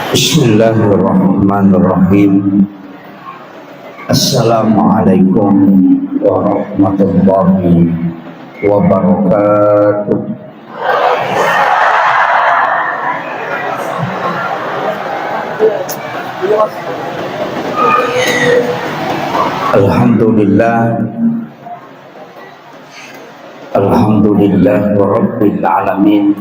Bismillahirrahmanirrahim. Assalamualaikum warahmatullahi wabarakatuh. Alhamdulillah, alhamdulillah rabbil alamin.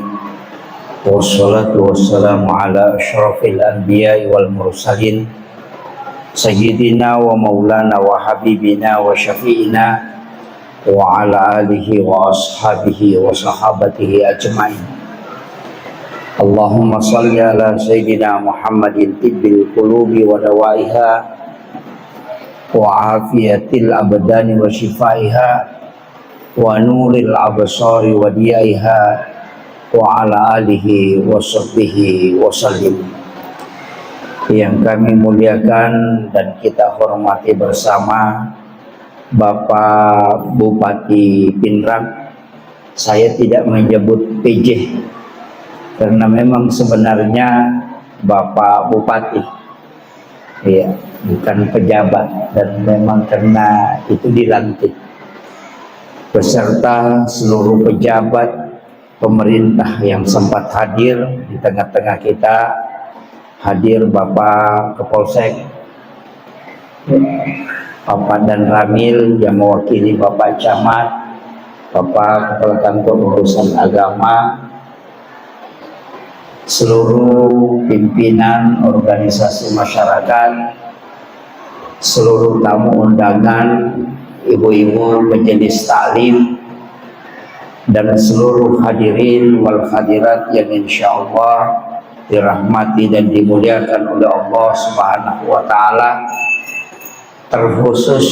Wassalatu wassalamu ala asyrafil anbiya'i wal mursalin sayyidina wa maulana wa habibina wa syafi'ina wa ala alihi wa ashabihi wa sahabatihi ajma'in. Allahumma salli ala sayyidina Muhammadin tibbil qulubi wa dawaiha wa afiyatil abdani wa shifaiha wa nuril absari wa diyaiha wa ala alihi wa sahbihi wa sallim. Yang kami muliakan dan kita hormati bersama Bapak Bupati Pinrang. Saya tidak menyebut PJ karena memang sebenarnya Bapak Bupati, ya, bukan pejabat, dan memang karena itu dilantik beserta seluruh pejabat pemerintah yang sempat hadir di tengah-tengah kita. Hadir Bapak Kapolsek, Bapak Dan Ramil yang mewakili Bapak Camat, Bapak Kepala Kantor Urusan Agama, seluruh pimpinan organisasi masyarakat, seluruh tamu undangan, ibu-ibu majelis taklim, dan seluruh hadirin wal hadirat yang insya Allah dirahmati dan dimuliakan oleh Allah Subhanahu wa Ta'ala, terkhusus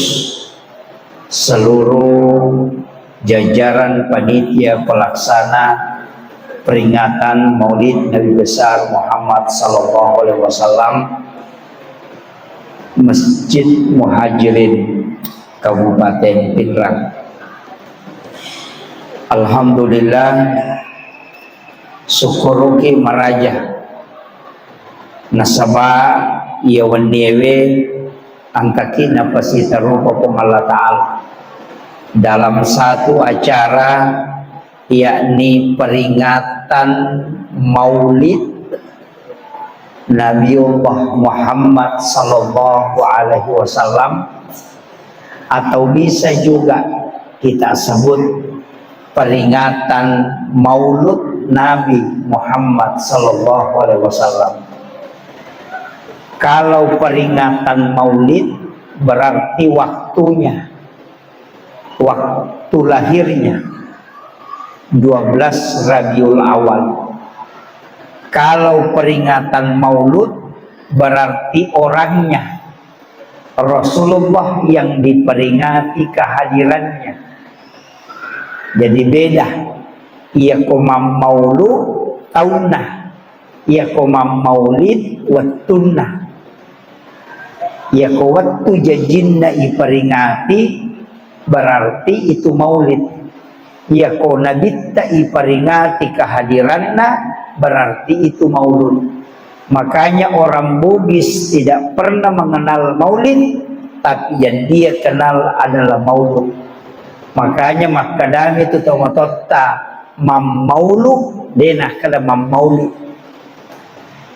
seluruh jajaran panitia pelaksana peringatan Maulid Nabi besar Muhammad Sallallahu Alaihi Wasallam Masjid Muhajirin Kabupaten Pinrang. Alhamdulillah, syukuruki maraja nasaba iya waniewe angkaki napasita rupa Allah Ta'ala dalam satu acara, yakni peringatan Maulid Nabiullah Muhammad Sallallahu Alaihi Wasallam, atau bisa juga kita sebut peringatan Maulud Nabi Muhammad Sallallahu Alaihi Wasallam. Kalau peringatan Maulid berarti waktunya, waktu lahirnya 12 Rabiul Awal. Kalau peringatan Maulud berarti orangnya, Rasulullah yang diperingati kehadirannya. Jadi beda. Ia komam maulud taunah, ia komam maulid wattunah. Ia ko waktu jajinna iperingati berarti itu maulid. Ia ko nabitta iperingati kehadiranna berarti itu maulud. Makanya orang Bugis tidak pernah mengenal maulid, tapi yang dia kenal adalah maulud. Makanya makadami itu tomatotta mam maulud denah kada mam maulid.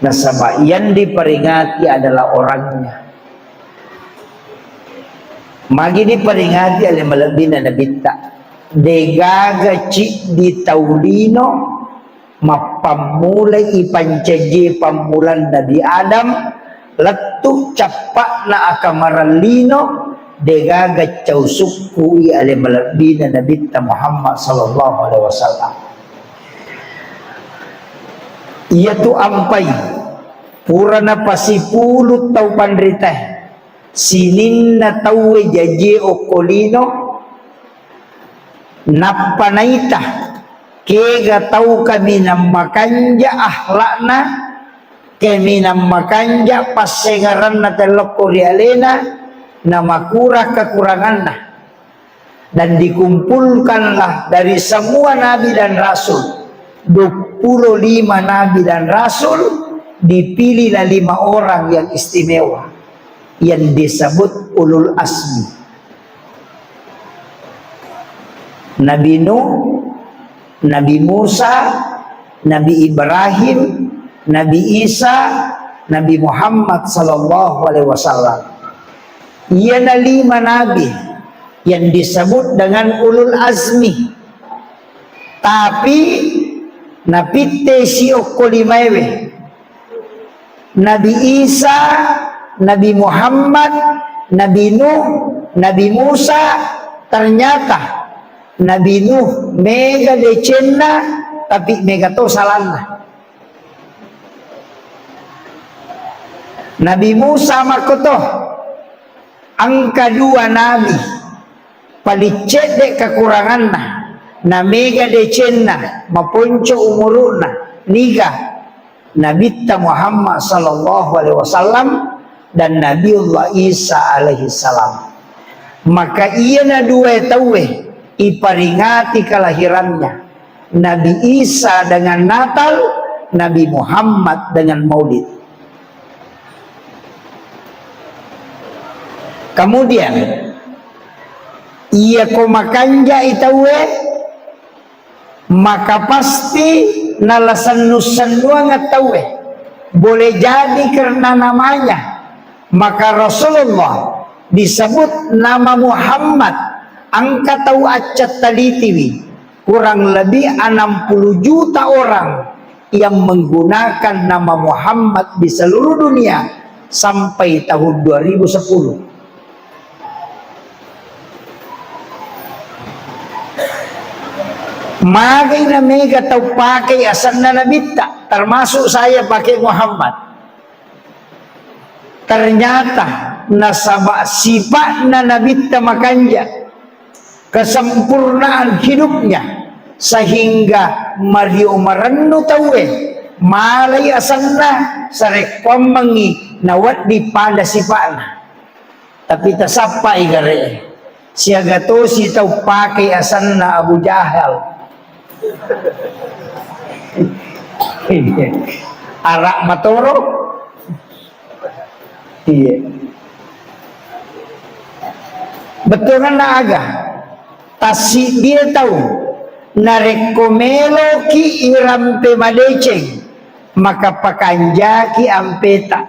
Nasaba yang diperingati adalah orangnya. Magi diperingati oleh malabina nabitta degaga cik di taulino mapamulai ipancaji pamulan Nabi Adam letup capak na akamaralino degaga causukui ale malabina Nabi Muhammad Sallallahu Alaihi Wasallam. Ia tu ampai purana pasipulu tau pandritah sinin na tauwe jaje okolino napanaita kega tau kami namakanja ahlakna kami namakanja pasengaran na telokorialena nama kurang kekurangannya, dan dikumpulkanlah dari semua nabi dan rasul 25 nabi dan rasul dipilihlah 5 orang yang istimewa yang disebut ulul azmi. Nabi Nuh, Nabi Musa, Nabi Ibrahim, Nabi Isa, Nabi Muhammad sallallahu alaihi wasallam. Ia 5 nabi yang disebut dengan ulul azmi. Tapi napitte si okolimaewe. Nabi Isa, Nabi Muhammad, Nabi Nuh, Nabi Musa, ternyata Nabi Nuh mega decenna tapi mega to salahna. Nabi Musa makoto angka 2 nabi palicet dek kekuranganna na mega decenna mapunco umuruna niga Nabi Muhammad sallallahu alaihi wasallam dan Nabiullah Isa alaihi salam. Maka ia na 2 tawe iperingati kelahirannya. Nabi Isa dengan Natal, Nabi Muhammad dengan Maulid. Kemudian ia komakanja itawe, maka pasti nalasan-nusan ngatawe boleh jadi karena namanya. Maka Rasulullah disebut nama Muhammad angka tahu acat talitiwi kurang lebih 60 juta orang yang menggunakan nama Muhammad di seluruh dunia sampai tahun 2010. Magai na mega tau pakai asal na nabita, termasuk saya pakai Muhammad. Ternyata nasabak sifat na nabita makanja kesempurnaan hidupnya sehingga Mario marendu tawe malay asal na sarek pamangi nawat di pada sifatna. Tapi tasapa igare siaga to si tau pakai asal na Abu Jahal. Arak matoro. Iya. Betul kan aga? Tasi dia tahu narekomelo ki irampe madeceng maka pakanjaki ampeta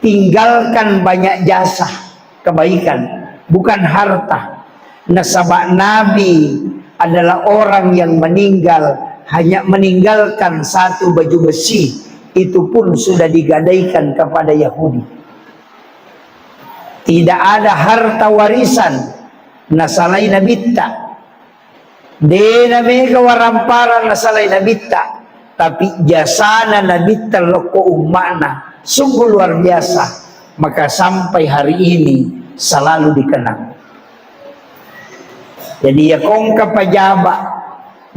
tinggalkan banyak jasa kebaikan bukan harta. Nasabak Nabi adalah orang yang meninggal hanya meninggalkan 1 baju besi, itu pun sudah digadaikan kepada Yahudi. Tidak ada harta warisan nasalai nabitta de namega warampara nasalai nabitta, tapi jasana nabitta loko ummana sungguh luar biasa, maka sampai hari ini selalu dikenang. Jadi ya kong kapajaba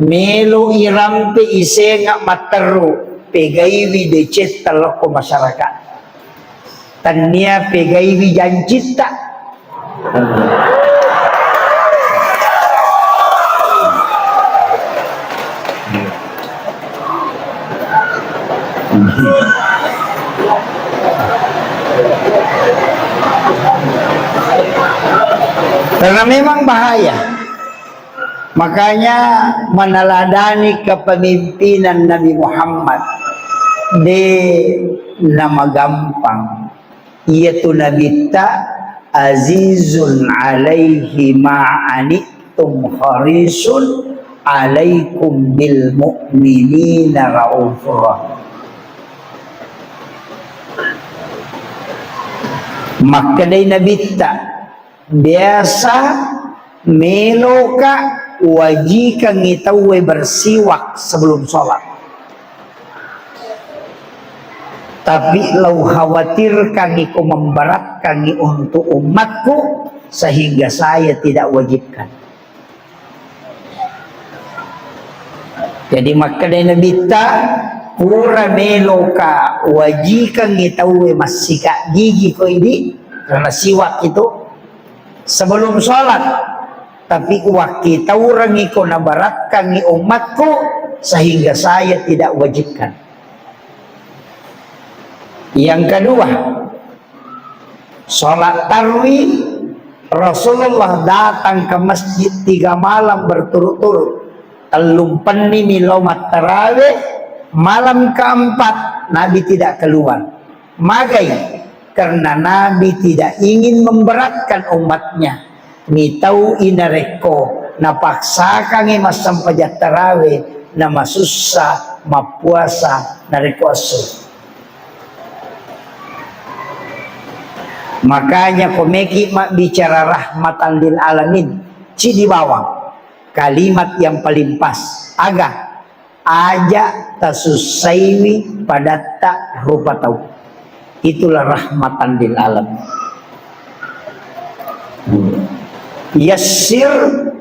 melo irampe isenga materu pegaiwi decet taloko masyarakat tania pegaiwi janjita karena memang bahaya. Makanya meneladani kepemimpinan Nabi Muhammad de nama gampang yaitu Nabi ta azizun alaihi ma'anitum harisun alaikum bil mu'minina raufur rahim. Maka dari Nabi ta biasa meloka wajika ngitawe bersiwak sebelum sholat. Tapi lau khawatir kami ku memberat kami untuk umatku sehingga saya tidak wajibkan. Jadi maka dari Nabi ta pura meloka wajika ngitawe masika gigi ko ini karena siwak itu sebelum sholat. Tapi waktu orang iko nabaratkan ni umatku sehingga saya tidak wajibkan. Yang kedua, sholat tarawih. Rasulullah datang ke masjid 3 malam berturut-turut. Telumpeni milomat tarawih. Malam keempat Nabi tidak keluar. Magai karena Nabi tidak ingin memberatkan umatnya. Ni tau inareko napaksakan mas sampajat tarawih na masusah mapuasa nareko asul. Makanya komeki mak bicara rahmatan lil alamin, di bawah kalimat yang paling pas agak aja tasusaiwi pada tak rupa tahu, itulah rahmatan lil alamin. Yassir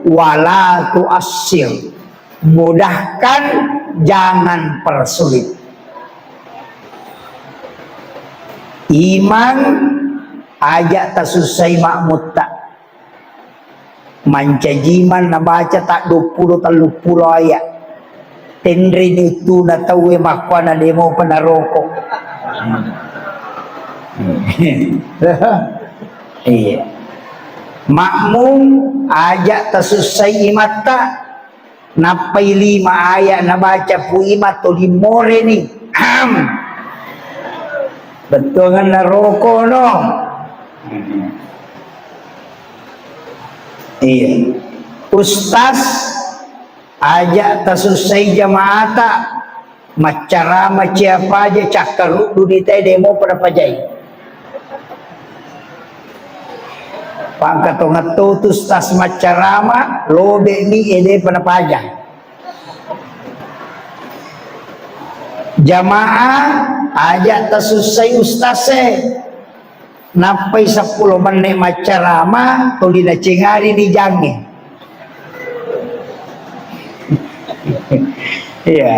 wala tuassir, mudahkan jangan persulit. Iman ajak tasusai makmud tak mancajiman na baca tak 20-30 ayat tendrin itu na tahu makwa na demo panaroko. Iya, makmum ajak tasusai imat tak napai 5 ayat na baca pu imat to limore ni betul kan naroko no. Iya, ustaz ajak tasusai jamaata macara siapa aja cakar dunita demo pada pajai pangkat tu ustaz macarama lobe ni ede pada pajang jamaah ajak tasusai ustaz napai 10 menit macarama tolina cengari di jange. Iya.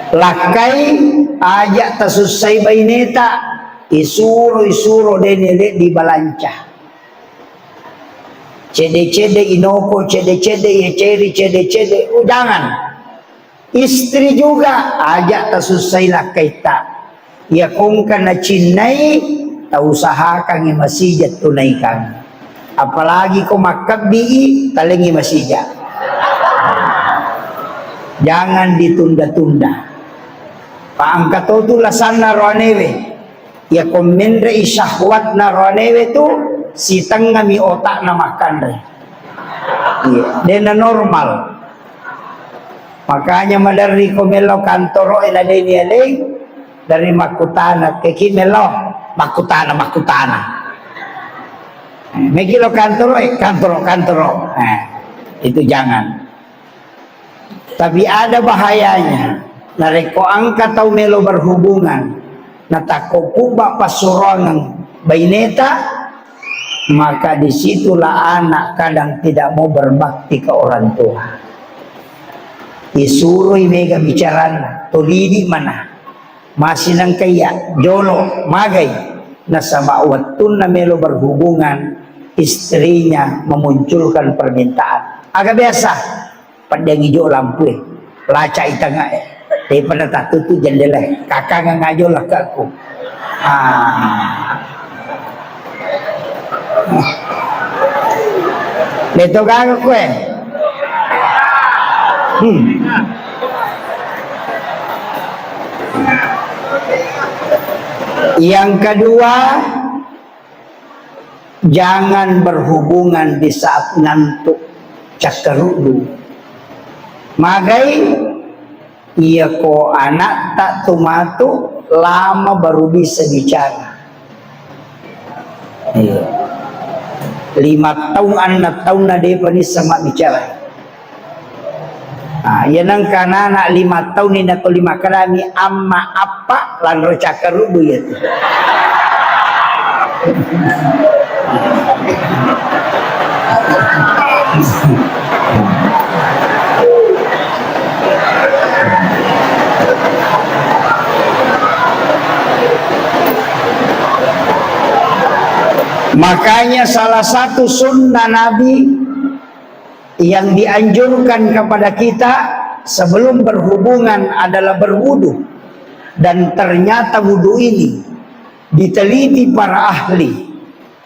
Lakai ajak tasusai baineta isuro denele di balanca. Cede-cede inoko, cede-cede ya cede-cede jangan. Istri juga ajak tasusai lakai tak. Ya kung ka na cinay, tausahakan masijat tunaikan. Apalagi kung makabi, talingi masijat. Jangan ditunda-tunda. Paangkat tu lasan na roanewe. Ya kung mendre isyahwat na roanewe tu, sitang ngami otak na makan re. Yeah. Dan na normal. Makanya madari ko melo kantoro iladay ni aling, dari makutana ke kimelo makutana megilo kantoro itu jangan. Tapi ada bahayanya nareko angka tau melo berhubungan natako puba pasurangan baineta, maka disitulah anak kadang tidak mau berbakti ke orang tua. Disuruh mega bicarana tolidi mana masih nang kaya jolo magai na sama watun na melo berhubungan istrinya memunculkan permintaan agak biasa padang hijau lampu laca itanga daripada tak tutup jendela kakak ngajo lah ke aku leto kagak kue Yang kedua, jangan berhubungan di saat ngantuk cakarudu. Magai iya ko anak tak tumatu lama baru bisa bicara. 5 tahun 6 tahun na dia panis sama bicara. Yan ang kanana 5 tahun ni nato 5 karami amma apa lanro cakarudu ya. Makanya salah satu sunnah Nabi yang dianjurkan kepada kita sebelum berhubungan adalah berwudu. Dan ternyata wudhu ini diteliti para ahli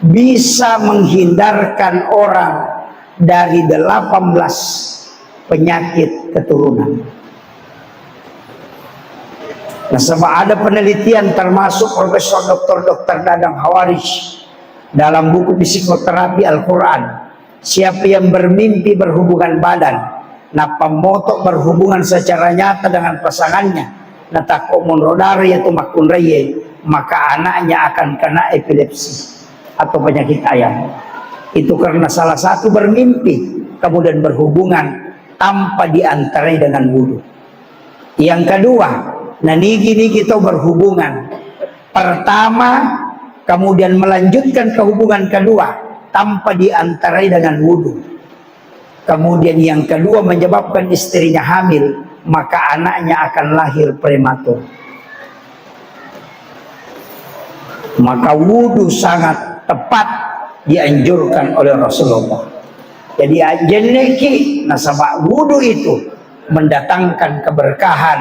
bisa menghindarkan orang dari 18 penyakit keturunan. Nah, sebab ada penelitian termasuk Profesor Dr. Dadang Hawaris dalam buku psikoterapi Al-Quran, siapa yang bermimpi berhubungan badan, nah pemotok berhubungan secara nyata dengan pasangannya, nah takomun rodari atau makun reye, maka anaknya akan kena epilepsi atau penyakit ayam. Itu karena salah satu bermimpi kemudian berhubungan tanpa diantarai dengan wudhu. Yang kedua, nah niki kita berhubungan pertama kemudian melanjutkan ke hubungan kedua tanpa diantarai dengan wudhu. Kemudian yang kedua menyebabkan istrinya hamil, maka anaknya akan lahir prematur. Maka wudhu sangat tepat dianjurkan oleh Rasulullah. Jadi ajeneki nasabak wudhu itu mendatangkan keberkahan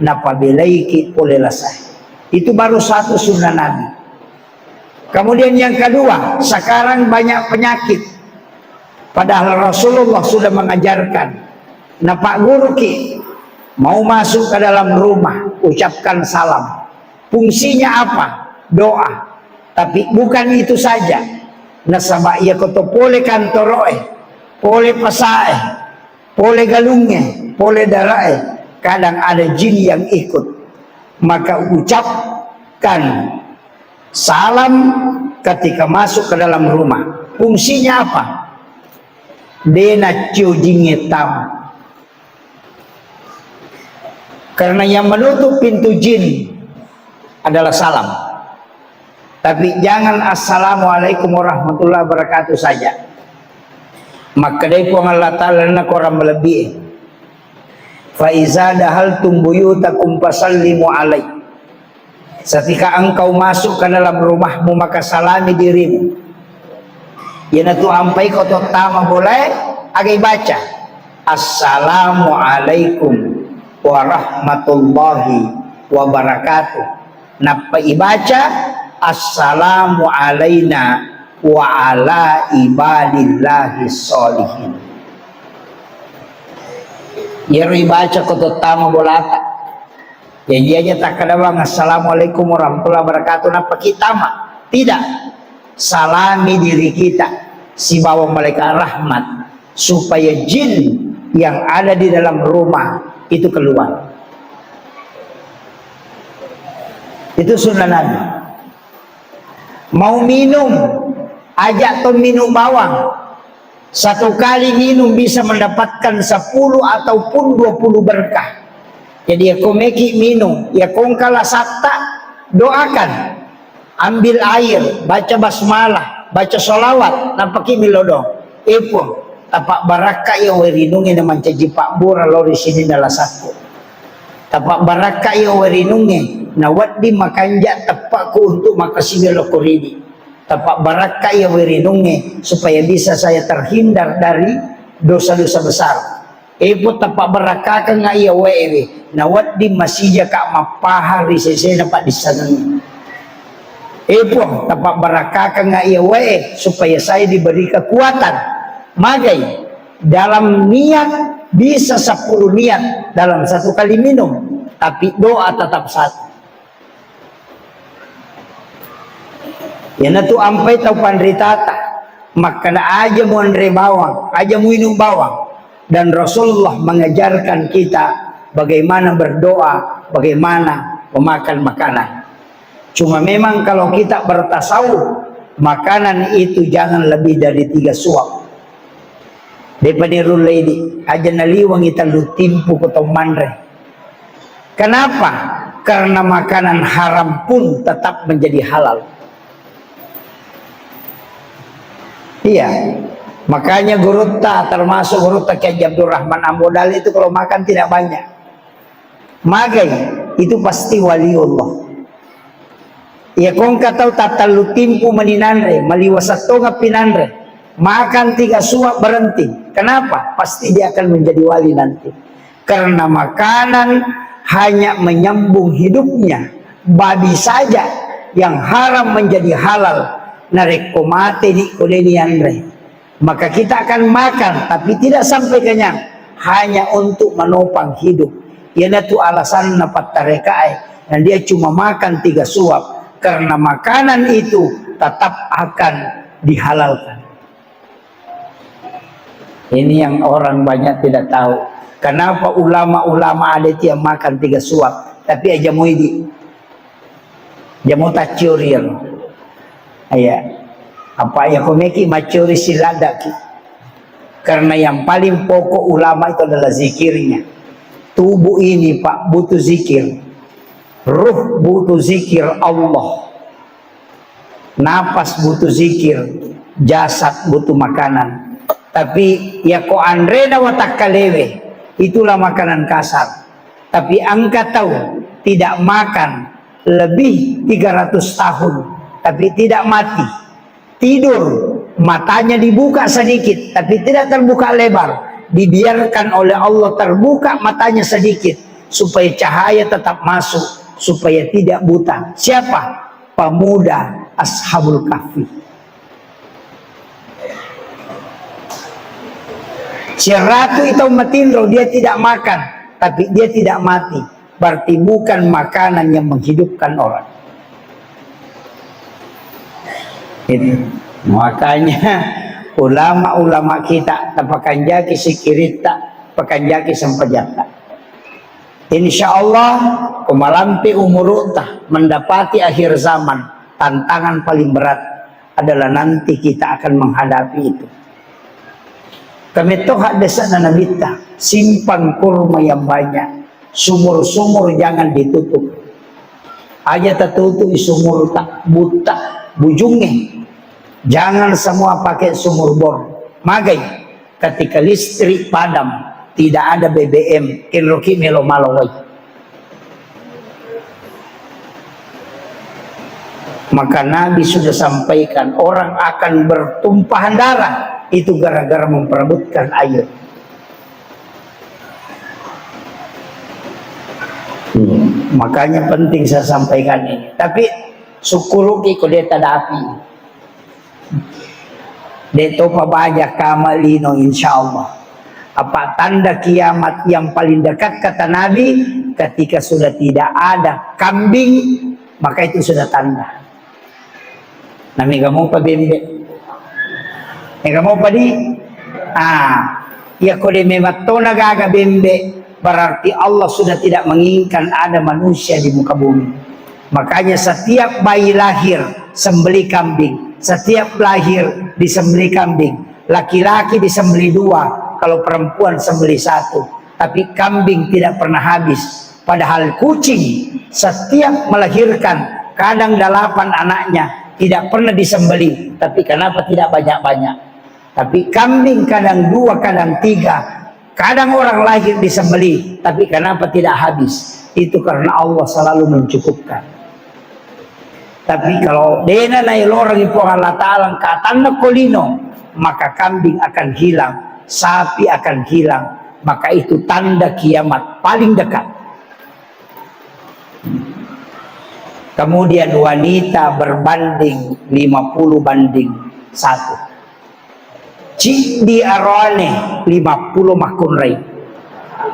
napabilaiki polelasai. Itu baru satu sunnah Nabi. Kemudian yang kedua, sekarang banyak penyakit. Padahal Rasulullah sudah mengajarkan. Nah Pak Guru Ki, mau masuk ke dalam rumah, ucapkan salam. Fungsinya apa? Doa. Tapi bukan itu saja. Nasabak ia koto pole kantoroe, pole pasae, pole galungnya, pole darae. Kadang ada jin yang ikut. Maka ucapkan salam ketika masuk ke dalam rumah. Fungsinya apa? Dena jingetam. Karena yang menutup pintu jin adalah salam. Tapi jangan assalamualaikum warahmatullahi wabarakatuh saja. Maka dari Allah Ta'ala nak orang melebihi. Fa iza dahaltum buyutakum fasallimu alaihi. Ketika engkau masuk ke dalam rumahmu maka salami dirimu. Yana tu ampai kau tama boleh agai baca assalamualaikum warahmatullahi wabarakatuh. Napa ibaca assalamu alaina wa ala ibadillahi sholihin. Yero ibaca kau tama bolata. Jadi aja tak kadang assalamualaikum warahmatullahi wabarakatuh. Napa kita mah tidak salami diri kita si bawa malaikat rahmat supaya jin yang ada di dalam rumah itu keluar. Itu sunnah Nabi. Mau minum, ajak tuh minum bawang. Satu kali minum bisa mendapatkan 10 ataupun 20 berkah. Jadi ya komeki minum, ya kongkala sakta, doakan, ambil air, baca basmalah, baca sholawat, nampaki milodong, ipun, tapak baraka ya werinungi na mancaji pak bura lori sini nala satu, tapak baraka ya werinungi na waddi makanja tapakku untuk makasih lokoridi, tapak baraka ya werinungi supaya bisa saya terhindar dari dosa-dosa besar. Ibu tapak baraka ka nga iya wewe na waddi masija ka mapahari sesena pak disanang. Ibu tapak baraka ka nga iya wewe supaya saya diberi kekuatan. Magai dalam niat bisa 10 niat dalam satu kali minum, tapi doa tetap satu. Ya tu ampai tau pandritata, maka na aja mu andre bawang, aja mu minum bawang. Dan Rasulullah mengajarkan kita bagaimana berdoa, bagaimana memakan makanan. Cuma memang kalau kita bertasawuf, makanan itu jangan lebih dari 3 suap. Depanirul lady, aja naliwang kita lutimpu kotong manre. Kenapa? Karena makanan haram pun tetap menjadi halal. Iya. Makanya Gurutta termasuk Gurutta Kiai Abdul Rahman Ambodal itu kalau makan tidak banyak. Magai itu pasti waliullah. Ya kong katau tatalu timpu maninanre, maliwasatonga pinanre. Makan 3 suap berhenti. Kenapa? Pasti dia akan menjadi wali nanti. Karena makanan hanya menyambung hidupnya. Babi saja yang haram menjadi halal. Narek komate di kodeni andre. Maka kita akan makan tapi tidak sampai kenyang, hanya untuk menopang hidup. Ia tu alasan dapat tarekai, dan dia cuma makan 3 suap karena makanan itu tetap akan dihalalkan. Ini yang orang banyak tidak tahu. Kenapa ulama-ulama ada yang makan 3 suap, tapi aja muidi, jamu tak curian. Ayah. Apa ya komeki macuri siladaki, karena yang paling pokok ulama itu adalah zikirnya. Tubuh ini Pak butuh zikir, ruh butuh zikir Allah, napas butuh zikir, jasad butuh makanan. Tapi ya ko andrena watak kalewe, itulah makanan kasar. Tapi angka tahu tidak makan lebih 300 tahun tapi tidak mati. Tidur, matanya dibuka sedikit, tapi tidak terbuka lebar. Dibiarkan oleh Allah terbuka matanya sedikit, supaya cahaya tetap masuk, supaya tidak buta. Siapa? Pemuda Ashabul Kahfi. Si ratu itu matindro, dia tidak makan, tapi dia tidak mati. Berarti bukan makanan yang menghidupkan orang. Itu. Makanya ulama-ulama kita tapakan jaki sikirita, pakan jaki sampajata. Insya Allah kumalampi umurutah mendapati akhir zaman. Tantangan paling berat adalah nanti kita akan menghadapi itu. Kami toh desa nanabita, simpan kurma yang banyak, sumur-sumur jangan ditutup. Aja tertutup sumur tak buta bujungnya. Jangan semua pakai sumur bor. Magai ketika listrik padam, tidak ada BBM, kinroki melo malawai. Maka Nabi sudah sampaikan orang akan bertumpahan darah itu gara-gara memperebutkan air. Makanya penting saya sampaikan ini. Tapi syukuruki kalau dia tak ada api. Deto pabaja kamalino insyaallah. Apa tanda kiamat yang paling dekat kata Nabi? Ketika sudah tidak ada kambing, maka itu sudah tanda. Nami kamu pa bembe. Kamu pa di? Ya kode memato nagaga bembe, berarti Allah sudah tidak menginginkan ada manusia di muka bumi. Makanya setiap bayi lahir sembeli kambing. Setiap lahir disembeli kambing, laki-laki disembeli 2, kalau perempuan sembeli 1. Tapi kambing tidak pernah habis. Padahal kucing setiap melahirkan kadang 8 anaknya, tidak pernah disembeli. Tapi kenapa tidak banyak-banyak? Tapi kambing kadang 2, kadang 3, kadang orang lahir disembeli, tapi kenapa tidak habis? Itu karena Allah selalu mencukupkan. Tapi kalau dena na ilorang ipo Allah Ta'ala katanda kolino, maka kambing akan hilang, sapi akan hilang. Maka itu tanda kiamat paling dekat. Kemudian wanita berbanding 50-1. Cik di arwane 50 makunrai.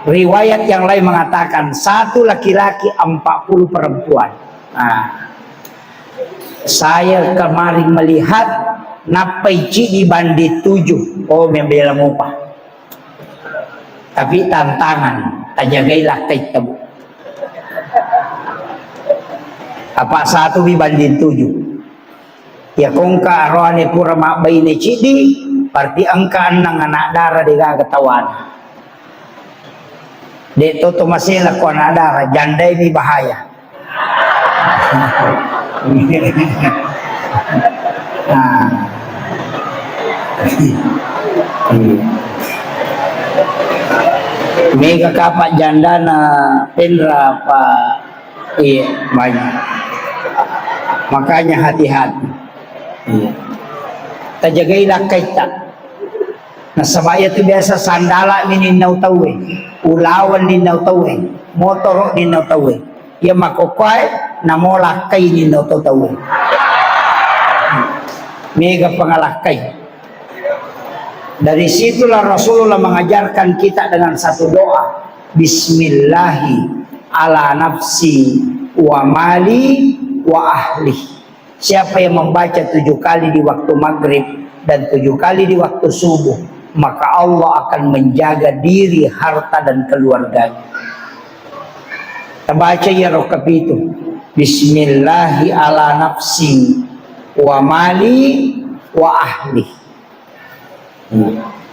Riwayat yang lain mengatakan 1 laki-laki 40 perempuan. Saya kemarin melihat napai di bandit 7. Oh, membela mupa. Tapi tantangan, tajagailah kay tabu. Apa 1 di bandit 7? Ya kung kaarwane pura mabay ni cidi, parti angkaan ng anak darah di kagatawan. Dito tumasila ko anak darah, janday ni bahaya. May kakapak janda na penra pa banyak. Makanya hati-hati. Tajagailah kaita. Nasabaya itu biasa sandala mininaw tawe, ulawan ninaw tawe, motor ni no tawe. Ya makokwai na molakay ni no tawe. Mega pangalakay. Dari situlah Rasulullah mengajarkan kita dengan satu doa. Bismillahi ala nafsi wa mali wa ahli. Siapa yang membaca 7 kali di waktu maghrib dan 7 kali di waktu subuh, maka Allah akan menjaga diri, harta dan keluarganya. Kita baca ya rokab itu. Bismillahi ala nafsi wa mali wa ahli.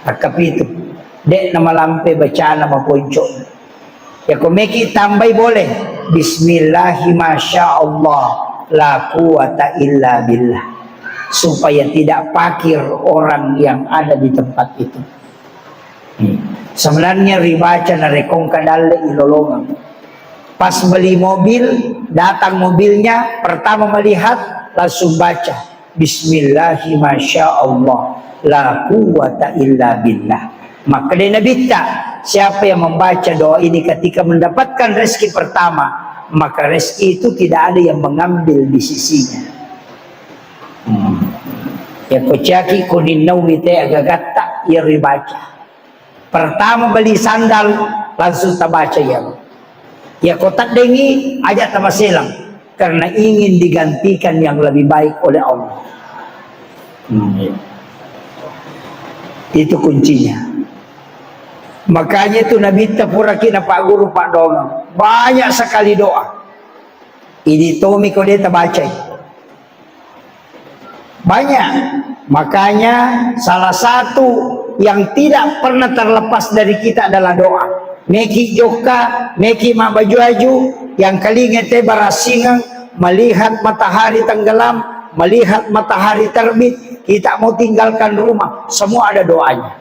Rokab itu. Dek nama lampe baca nama pojok. Ya kau meki tambah boleh. Bismillahi masya Allah la quwata illa billah. Supaya tidak pakir orang yang ada di tempat itu. Sebenarnya ribaca na rekong kadale ilolongan. Pas beli mobil, datang mobilnya, pertama melihat langsung baca Bismillahi masya Allah la quwata illa billah. Maka dia Nabi tak, siapa yang membaca doa ini ketika mendapatkan rezeki pertama, maka rezeki itu tidak ada yang mengambil di sisinya. Ya kocaki kunin naumi te agagatta ya ribaca. Pertama beli sandal langsung tabaca ya. Ya kotak dengi ajak tamaselang karena ingin digantikan yang lebih baik oleh Allah. Itu kuncinya. Makanya itu Nabi tapuraki na Pak Guru Pak Dongeng. Banyak sekali doa. Ini tomi kau dia terbaca. Banyak. Makanya salah satu yang tidak pernah terlepas dari kita adalah doa. Meki joka, meki mak baju aju, yang kalinga te barasingang, melihat matahari tenggelam, melihat matahari terbit, kita mau tinggalkan rumah, semua ada doanya.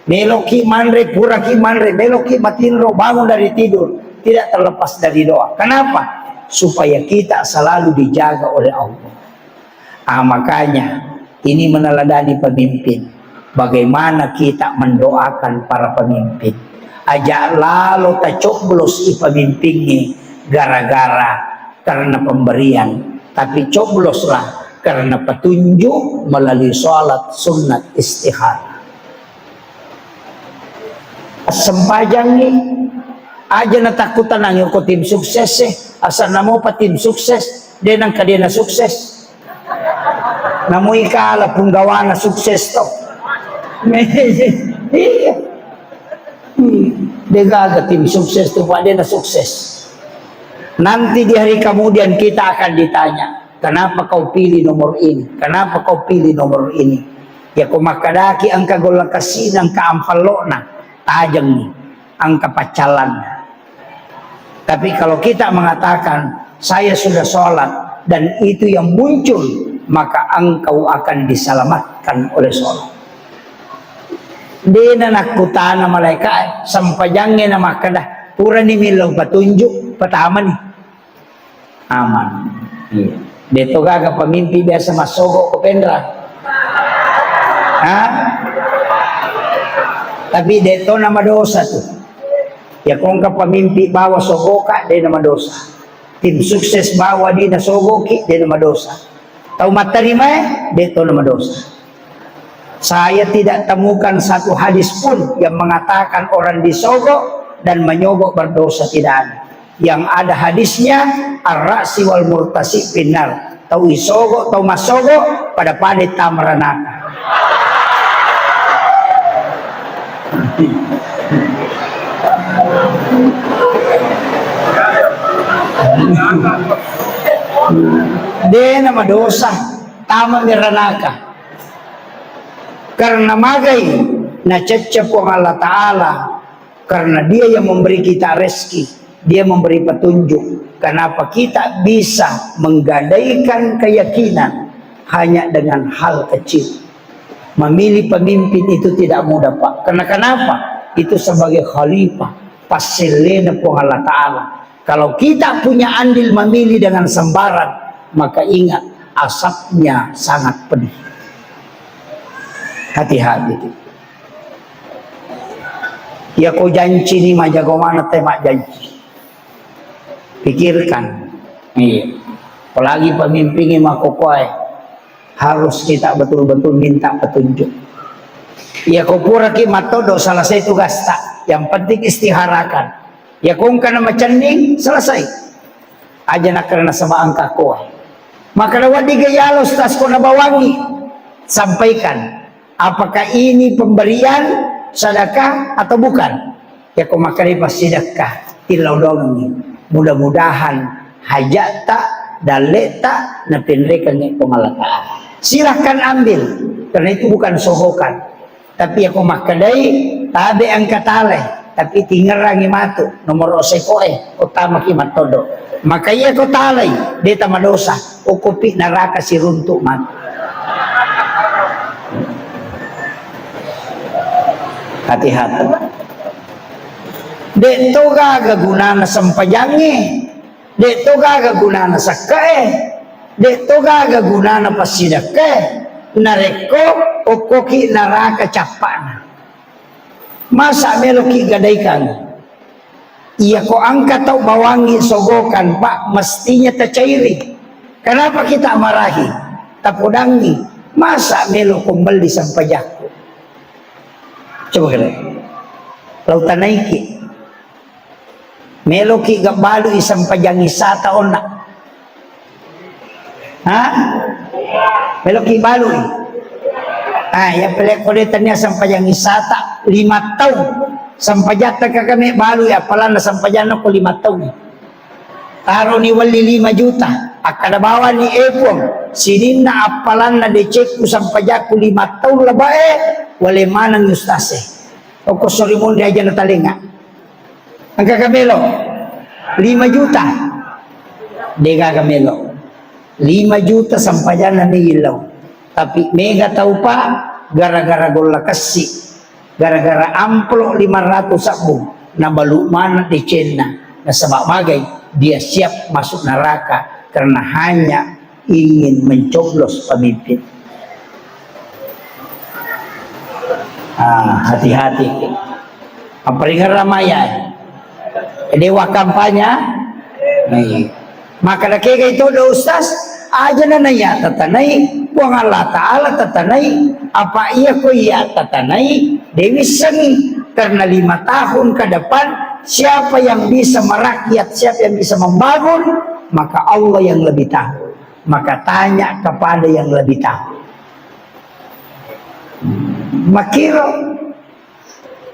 Meloki manre, puraki manre, meloki matinro, bangun dari tidur, tidak terlepas dari doa. Kenapa? Supaya kita selalu dijaga oleh Allah. Makanya ini meneladani pemimpin. Bagaimana kita mendoakan para pemimpin. Ajak lalu tacoblos pemimpinnya gara-gara karena pemberian. Tapi cobloslah karena petunjuk melalui sholat sunat istihara. Sempajang ni aja na takutan ang yung tim sukses asa na mo pa tim sukses din ang kadena sukses namo ikala punggawa na sukses to degaga tim sukses to pa din na sukses. Nanti di hari kemudian kita akan ditanya, kenapa kau pilih nomor ini, kenapa kau pilih nomor ini. Ya kumakadaki ang kagolakasin ang kaampalo na tajam nih, angka pacalan. Tapi kalau kita mengatakan saya sudah sholat dan itu yang muncul, maka engkau akan diselamatkan oleh sholat. Di nakutana malaikat sampajangnya nama kadah pura ni milau petunjuk pertama nih aman. Deto gaga pemimpi biasa masuk ke pendra. Tapi deto nama dosa tuh. Ya kung ka pamimpi bawa sogoka, dia nama dosa. Tim sukses bawa di na sogoki, dia nama dosa. Tahu matarima deto nama dosa. Saya tidak temukan satu hadis pun yang mengatakan orang disogok dan menyogok berdosa, tidak ada. Yang ada hadisnya ar-ra'si wal murtasi finnar. Tahu isogok, tahu masogok pada padet tamranaka. Dia nama dosa tama miranaka karena magai na cecep Allah Ta'ala, karena dia yang memberi kita rezeki, dia memberi petunjuk. Kenapa kita bisa menggadaikan keyakinan hanya dengan hal kecil. Memilih pemimpin itu tidak mudah, Pak. Karena kenapa? Itu sebagai khalifah pasilena po Allah Ta'ala. Kalau kita punya andil memilih dengan sembarang, maka ingat asapnya sangat pedih. Hati-hati. Ya kau janji ni majago mana temak janji. Pikirkan. Iya. Apalagi pemimpinnya makokoy, harus kita betul-betul minta petunjuk. Ya kau pura ki matodo salah satu tugas tak. Yang penting istiharakan. Ya kung kana macaning selesai. Aja nak karena sama angka ko. Maka lawat digayalos tas ko nabawangi. Sampaikan. Apakah ini pemberian sedekah atau bukan? Ya kau makan pas sedekah. Tilau dong. Mudah-mudahan hajat tak dalek tak napinrekan ni pemalakaan. Silahkan ambil. Karena itu bukan sohokan. Tapi aku makadai tabi ang katale. Tapi tinggal rangi matu nomor osekoe utama ki matodo. Maka iya ko talay deta madosa o kopi naraka si runtu mat. Hati-hati. Dito gagagunana sampajangi. Dito gagagunana sakae. Dito gagagunana pasidake. Nareko o koki naraka capana. Masa meloki gadaikan. Iya ko angkat tau bawangi sogokan pak mestinya tercairi. Kenapa kita marahi? Tapudangi. Masa melo kembali sampai jaku. Coba kena. Lautan naiki. Melo ki gabalu isang pajangi sata ona. Ha? Melo ki balu. Ya pelek kodetannya sampai yang isata 5 tahun sampai jata kami balu ya palan sampai jana ko 5 tahun taro ni wali 5 juta akada bawa ni epong sinina apalan na decek ku sampai jaku 5 tahun labae wale manang yustase o ko sorry mo dia aja na talinga ang kakamelo 5 juta dega kamelo 5 juta sampai jana ni ilaw. Tapi mega tahu pak gara-gara gola kasih gara-gara amplop 500 sabung na balu mana di Cina na sabak magai dia siap masuk neraka karena hanya ingin mencoblos pemimpin. Hati-hati. Apalagi ramayan dewa kampanye maka nakikita itu do ustaz aja na naya tatanay buang Allah Ta'ala tatanay apa iya ko iya tatanay Dewi Seni karena 5 tahun ke depan siapa yang bisa merakyat siapa yang bisa membangun maka Allah yang lebih tahu maka tanya kepada yang lebih tahu makiro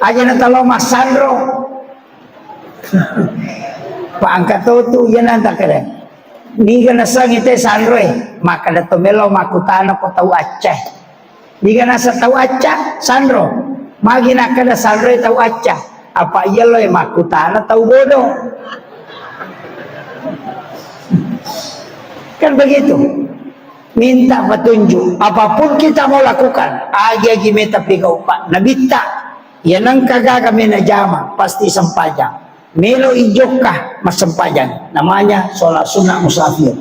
aja na talo masandro paangkat tu yan ang takere ni ka nasa ngite sandroy maka dato melo makutana ko tau aceh ni ka nasa tau aceh sandro magi na kada sandroy tau aceh apa iya loy makutana tau bodoh kan begitu minta petunjuk apapun kita mau lakukan agi-agi meta pigau pak nabita yan ang kaga kami na jama pasti sempajang melo ijokah mas sempajang namanya sholat sunnah musafir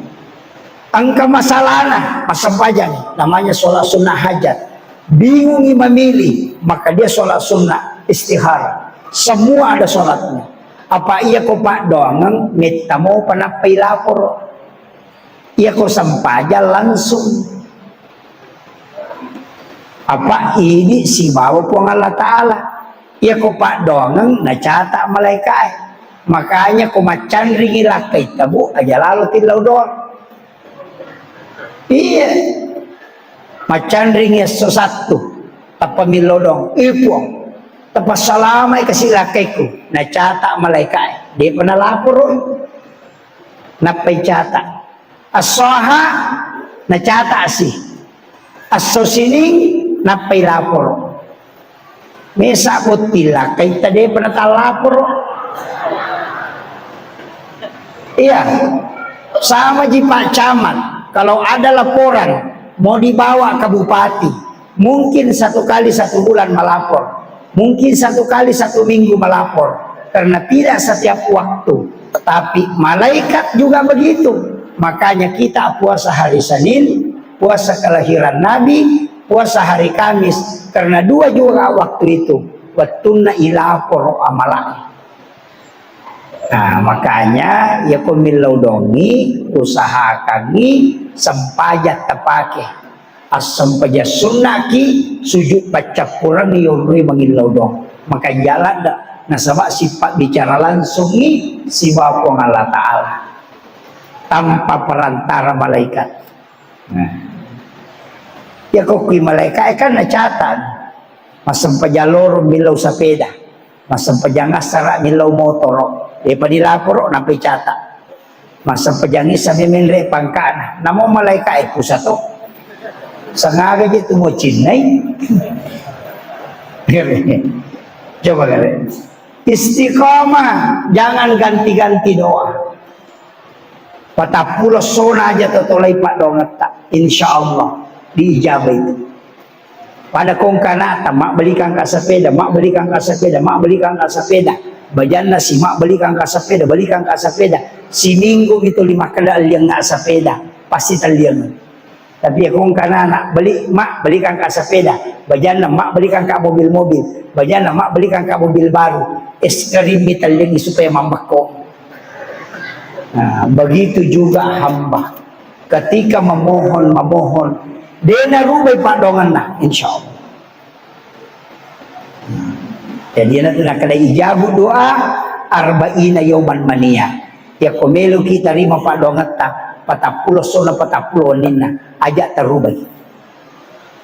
angka masalahna mas sempajang namanya sholat sunnah hajat bingung memilih maka dia sholat sunnah istihara semua ada sholatnya apa iya ko pak doang minta mau panapay lapor iya ko sampaja langsung apa ini si bawa po Allah Ta'ala iya ko pak doang nacata malaikat makanya kumacan ringi lakay tabu aja lalu tilaw doang iya macan ringi sesatu tapamilo dong ipong tapasalamay kasi lakay ko nacata malaikat di pa nalapor napay cata asoha nacata asi asosining napay lapor mesa putila kay tadi pa natalapor. Iya, sama ji Pak Camat. Kalau ada laporan mau dibawa ke bupati, mungkin 1 kali 1 bulan melapor, mungkin 1 kali 1 minggu melapor, karena tidak setiap waktu. Tapi malaikat juga begitu. Makanya kita puasa hari Senin, puasa kelahiran Nabi, puasa hari Kamis, karena 2 juga waktu itu. Watunna ilapor amalan. Nah, makanya ya kumilau dongi usahakan sempajat tepake asam paja sunnaki sujud baca Quran yuri mengilau dong maka jalan dah nasabak sifat bicara langsung si bapong Allah Ta'ala tanpa perantara malaikat. Nah, ya kok kui malaikat kan nacatan masam paja loro milau sepeda masam paja ngasara milau motor daripada dilapor nampai catat masa pejangis sampai menre pangkana namo malaikat pusat to sengaja gitu mau cinai coba kalian istiqomah jangan ganti-ganti doa patapulo sona aja totolai pak donget tak insyaallah diijabah itu pada kongkanata mak belikan ka sepeda mak belikan ka sepeda mak belikan ka sepeda bajana si mak belikan ka sepeda belikan ka sepeda si minggu itu 5 kali yang nggak sepeda pasti talian tapi ya kong kana anak beli mak belikan ka sepeda bajana mak belikan ka mobil-mobil bajana mak belikan ka mobil baru es krim talian supaya mambako. Nah, begitu juga hamba ketika memohon dia narubay pak dongan nah insyaallah. Jadi nanti nak kena ijabu doa arba'ina yauman mania. Ya komelo kita rima pak dongat tak patapulo sona patapulo nina ajak terubah.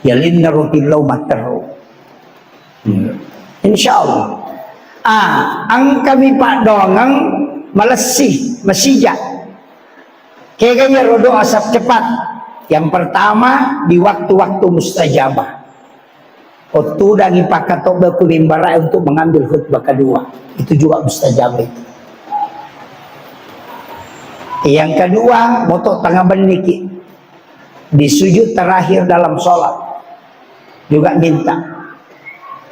Ya linna rutillau matteru. Insyaallah. Ang kami pak dongang malesih masijak. Kayaknya rodo asap cepat. Yang pertama di waktu-waktu mustajabah. Waktu dan ipakatok baku mimbara untuk mengambil khutbah kedua itu juga mustajab itu. Yang kedua motok tengah beniki di sujud terakhir dalam sholat juga minta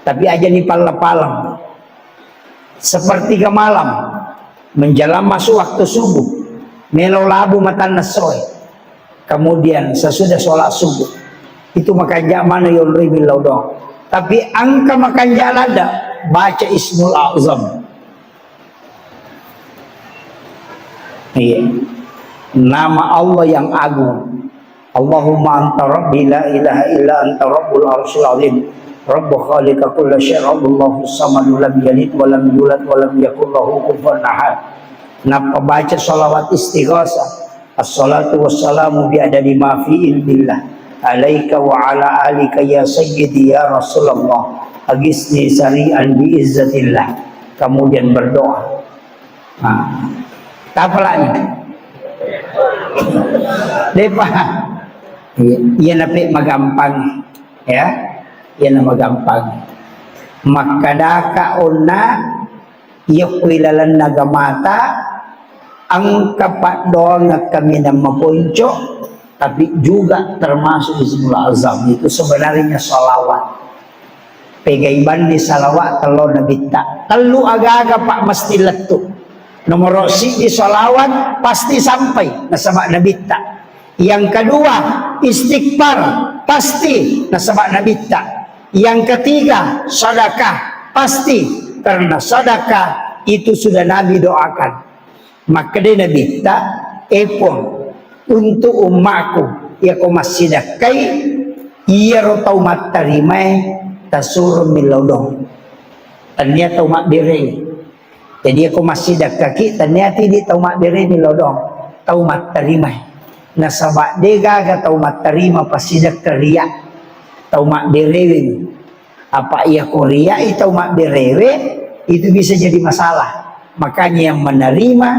tapi aja nih palam sepertiga malam menjelang masuk waktu subuh melo labu mata nasoy kemudian sesudah sholat subuh itu makanya mana yang ribil laudong. Tapi angka makan jalan ada baca Ismul Azam. Iya. Nama Allah yang agung. Allahumma anta rabbi la ilaha illa anta rabbul arsyil azim. Rabbu khaliqa kulla syai' Allahu samad lam yalid wa lam yulad wa lam yakul lahu kufuwan ahad. Napa baca shalawat istighasah. As-salatu wassalamu bi adadi ma fi ilmillah. Alaika wa ala alika ya sayyidi ya Rasulullah agisni sari'an bi izzatillah kemudian berdoa. Nah, apa lagi? Depa iya napi magampang ya iya nama gampang makadaka una yakuilalan nagamata ang kapat doang kami na mapunco tapi juga termasuk Ismul Azam itu sebenarnya salawat pegaiban di salawat telo nabita telu aga-aga pak mesti letuk nomor si di salawat pasti sampai nasabak nabita yang kedua istighfar pasti nasabak nabita yang ketiga sedekah pasti karena sedekah itu sudah Nabi doakan maka dia nabita epon untuk umatku ya kau masih dakai iya rotau mat tarimai tasur milodong ternyata umat bere jadi aku masih dakaki ternyata di tau mat bere milodong tau mat tarimai nasabak dega ga tau mat tarima pasidak keria tau mat bere apa iya korea itu mat bere itu bisa jadi masalah makanya yang menerima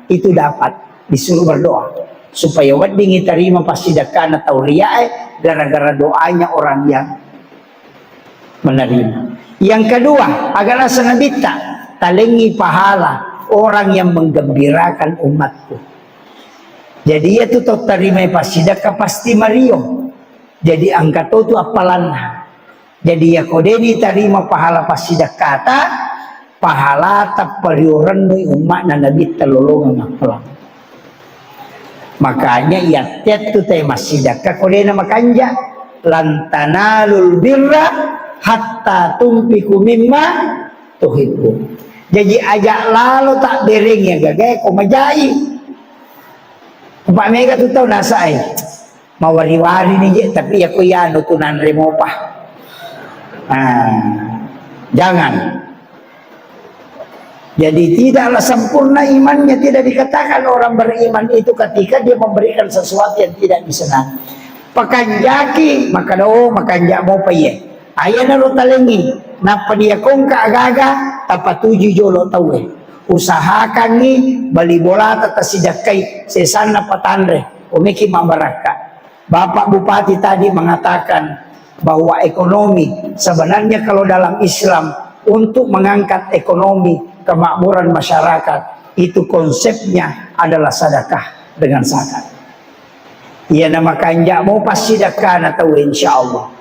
itu dapat disuruh berdoa supaya wading terima pasti dakana atau riae gara-gara doanya orang yang menerima. Yang kedua adalah senabita talengi pahala orang yang menggembirakan umatku. Jadi itu tuh terima pasti daka pasti Mario. Jadi angkat itu apalan. Jadi ya kodeni terima pahala pasti dakata pahala tak periuran umat na nabi telolongan apalan. Makanya iat tu teh masih daka kodena makanja lantanalul birra hatta tumpiku mimma tuhibbu. Jadi ajak lalu tak bering ya gagay ko majai. Pak mega tu tahu nasa ay. Mawari-wari ni tapi aku ya nutunan remo pa. Jangan. Jadi tidaklah sempurna imannya, tidak dikatakan orang beriman itu ketika dia memberikan sesuatu yang tidak disenangi. Pakanjaki maka do makanjak mo pa ye. Ayan na lo talengi napa dia kong kaagaga tapatuji jolo tawe. Usahakan ni bali bola tata sidakai sesana patandre umiki mabaraka. Bapak Bupati tadi mengatakan bahwa ekonomi sebenarnya kalau dalam Islam untuk mengangkat ekonomi kemakmuran masyarakat itu konsepnya adalah sedekah dengan zakat. Ia nama kanjak mau pas sedekah na tahu insyaallah.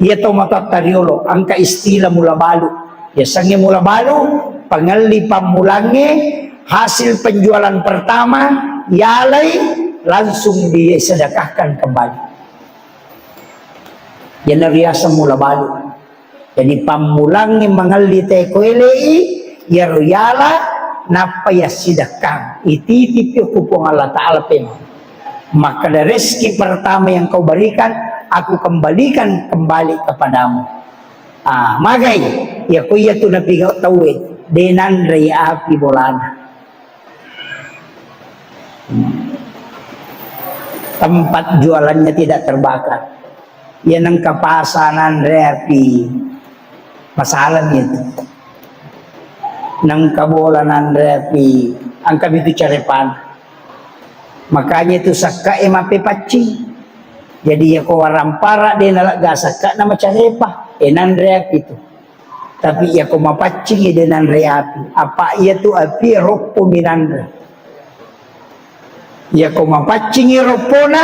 Ia to mata tariolo angka istilah mula balu. Ya sange mula balu pangali pamulange hasil penjualan pertama yalai langsung disedekahkan kembali. Yan riasa mula balu. Jadi pamulange mangali teko elei ya royala napaya sedekah ititip ko po Allah Ta'ala pema. Maka dari rezeki pertama yang kau berikan aku kembalikan kembali kepadamu. Magay ya kuya tu napigaw tawid denan ray api bolana. Tempat jualannya tidak terbakar. Yan ang kapasanan reapi masalah itu. Nang kabolanan reapi ang kami itu carepan. Makanya itu sakka emape paci. Jadi ya ko warampara de nalaga sakka nama carepa enan reapi itu. Tapi ya ko mapaci de nan reapi. Apa ia tu api ropo minandra. Ya ko mapaci ropona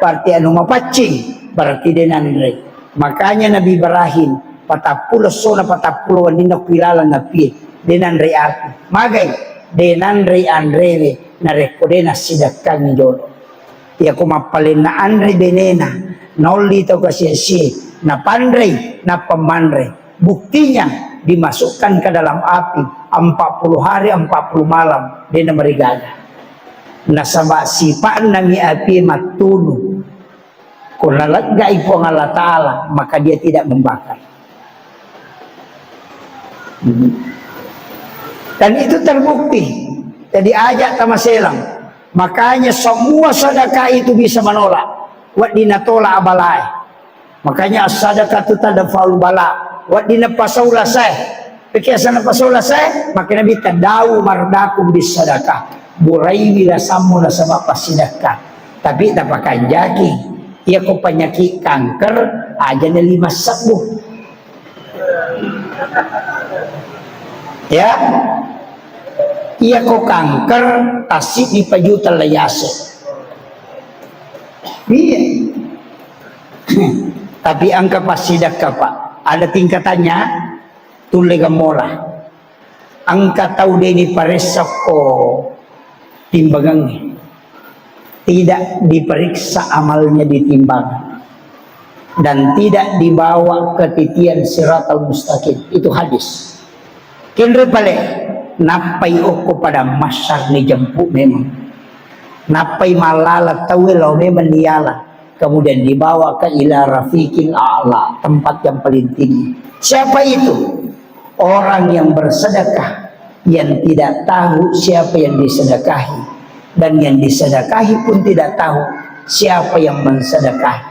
berarti anu mapaci berarti de nan re. Makanya Nabi Ibrahim patapulo sona patapulo nina pilala napi denan re api magay denan re andreve na rekodena sidakkan ni jolo ya kumapalin na andre benena noli to kasi na pandre na pemandre buktinya dimasukkan ke dalam api 40 hari 40 malam dena merigada nasaba sipaan nami api matulu kung lalagay po ng Allah Ta'ala maka dia tidak membakar. Dan itu terbukti. Jadi ajak tamaselang. Makanya semua sedekah itu bisa menolak. Wat dinatola abalai. Makanya sedekah itu tadafa'ul bala. Wat dinapasaula saya. Pikiasan napasaula saya. Maka Nabi tadawu mardakum bis sedekah. Burai bila samu na sama pasidekah. Tapi tapakan jaki. Ia ko penyakit kanker aja na 5 sembuh. Ya, iya ko kanker tasik di pajuta layase. Iya. Tapi angka pasidak ka pak. Ada tingkatannya tulega mola. Angka tahu deni paresok ko timbangan. Tidak diperiksa amalnya ditimbang dan tidak dibawa ke titian siratal mustaqim. Itu hadis. Kenre pale napai oko pada masyar ni jemput memang. Napai malala tawilau memang niala. Kemudian dibawa ke ila rafiqil a'la, tempat yang paling tinggi. Siapa itu? Orang yang bersedekah yang tidak tahu siapa yang disedekahi. Dan yang disedekahi pun tidak tahu siapa yang mensedekahi.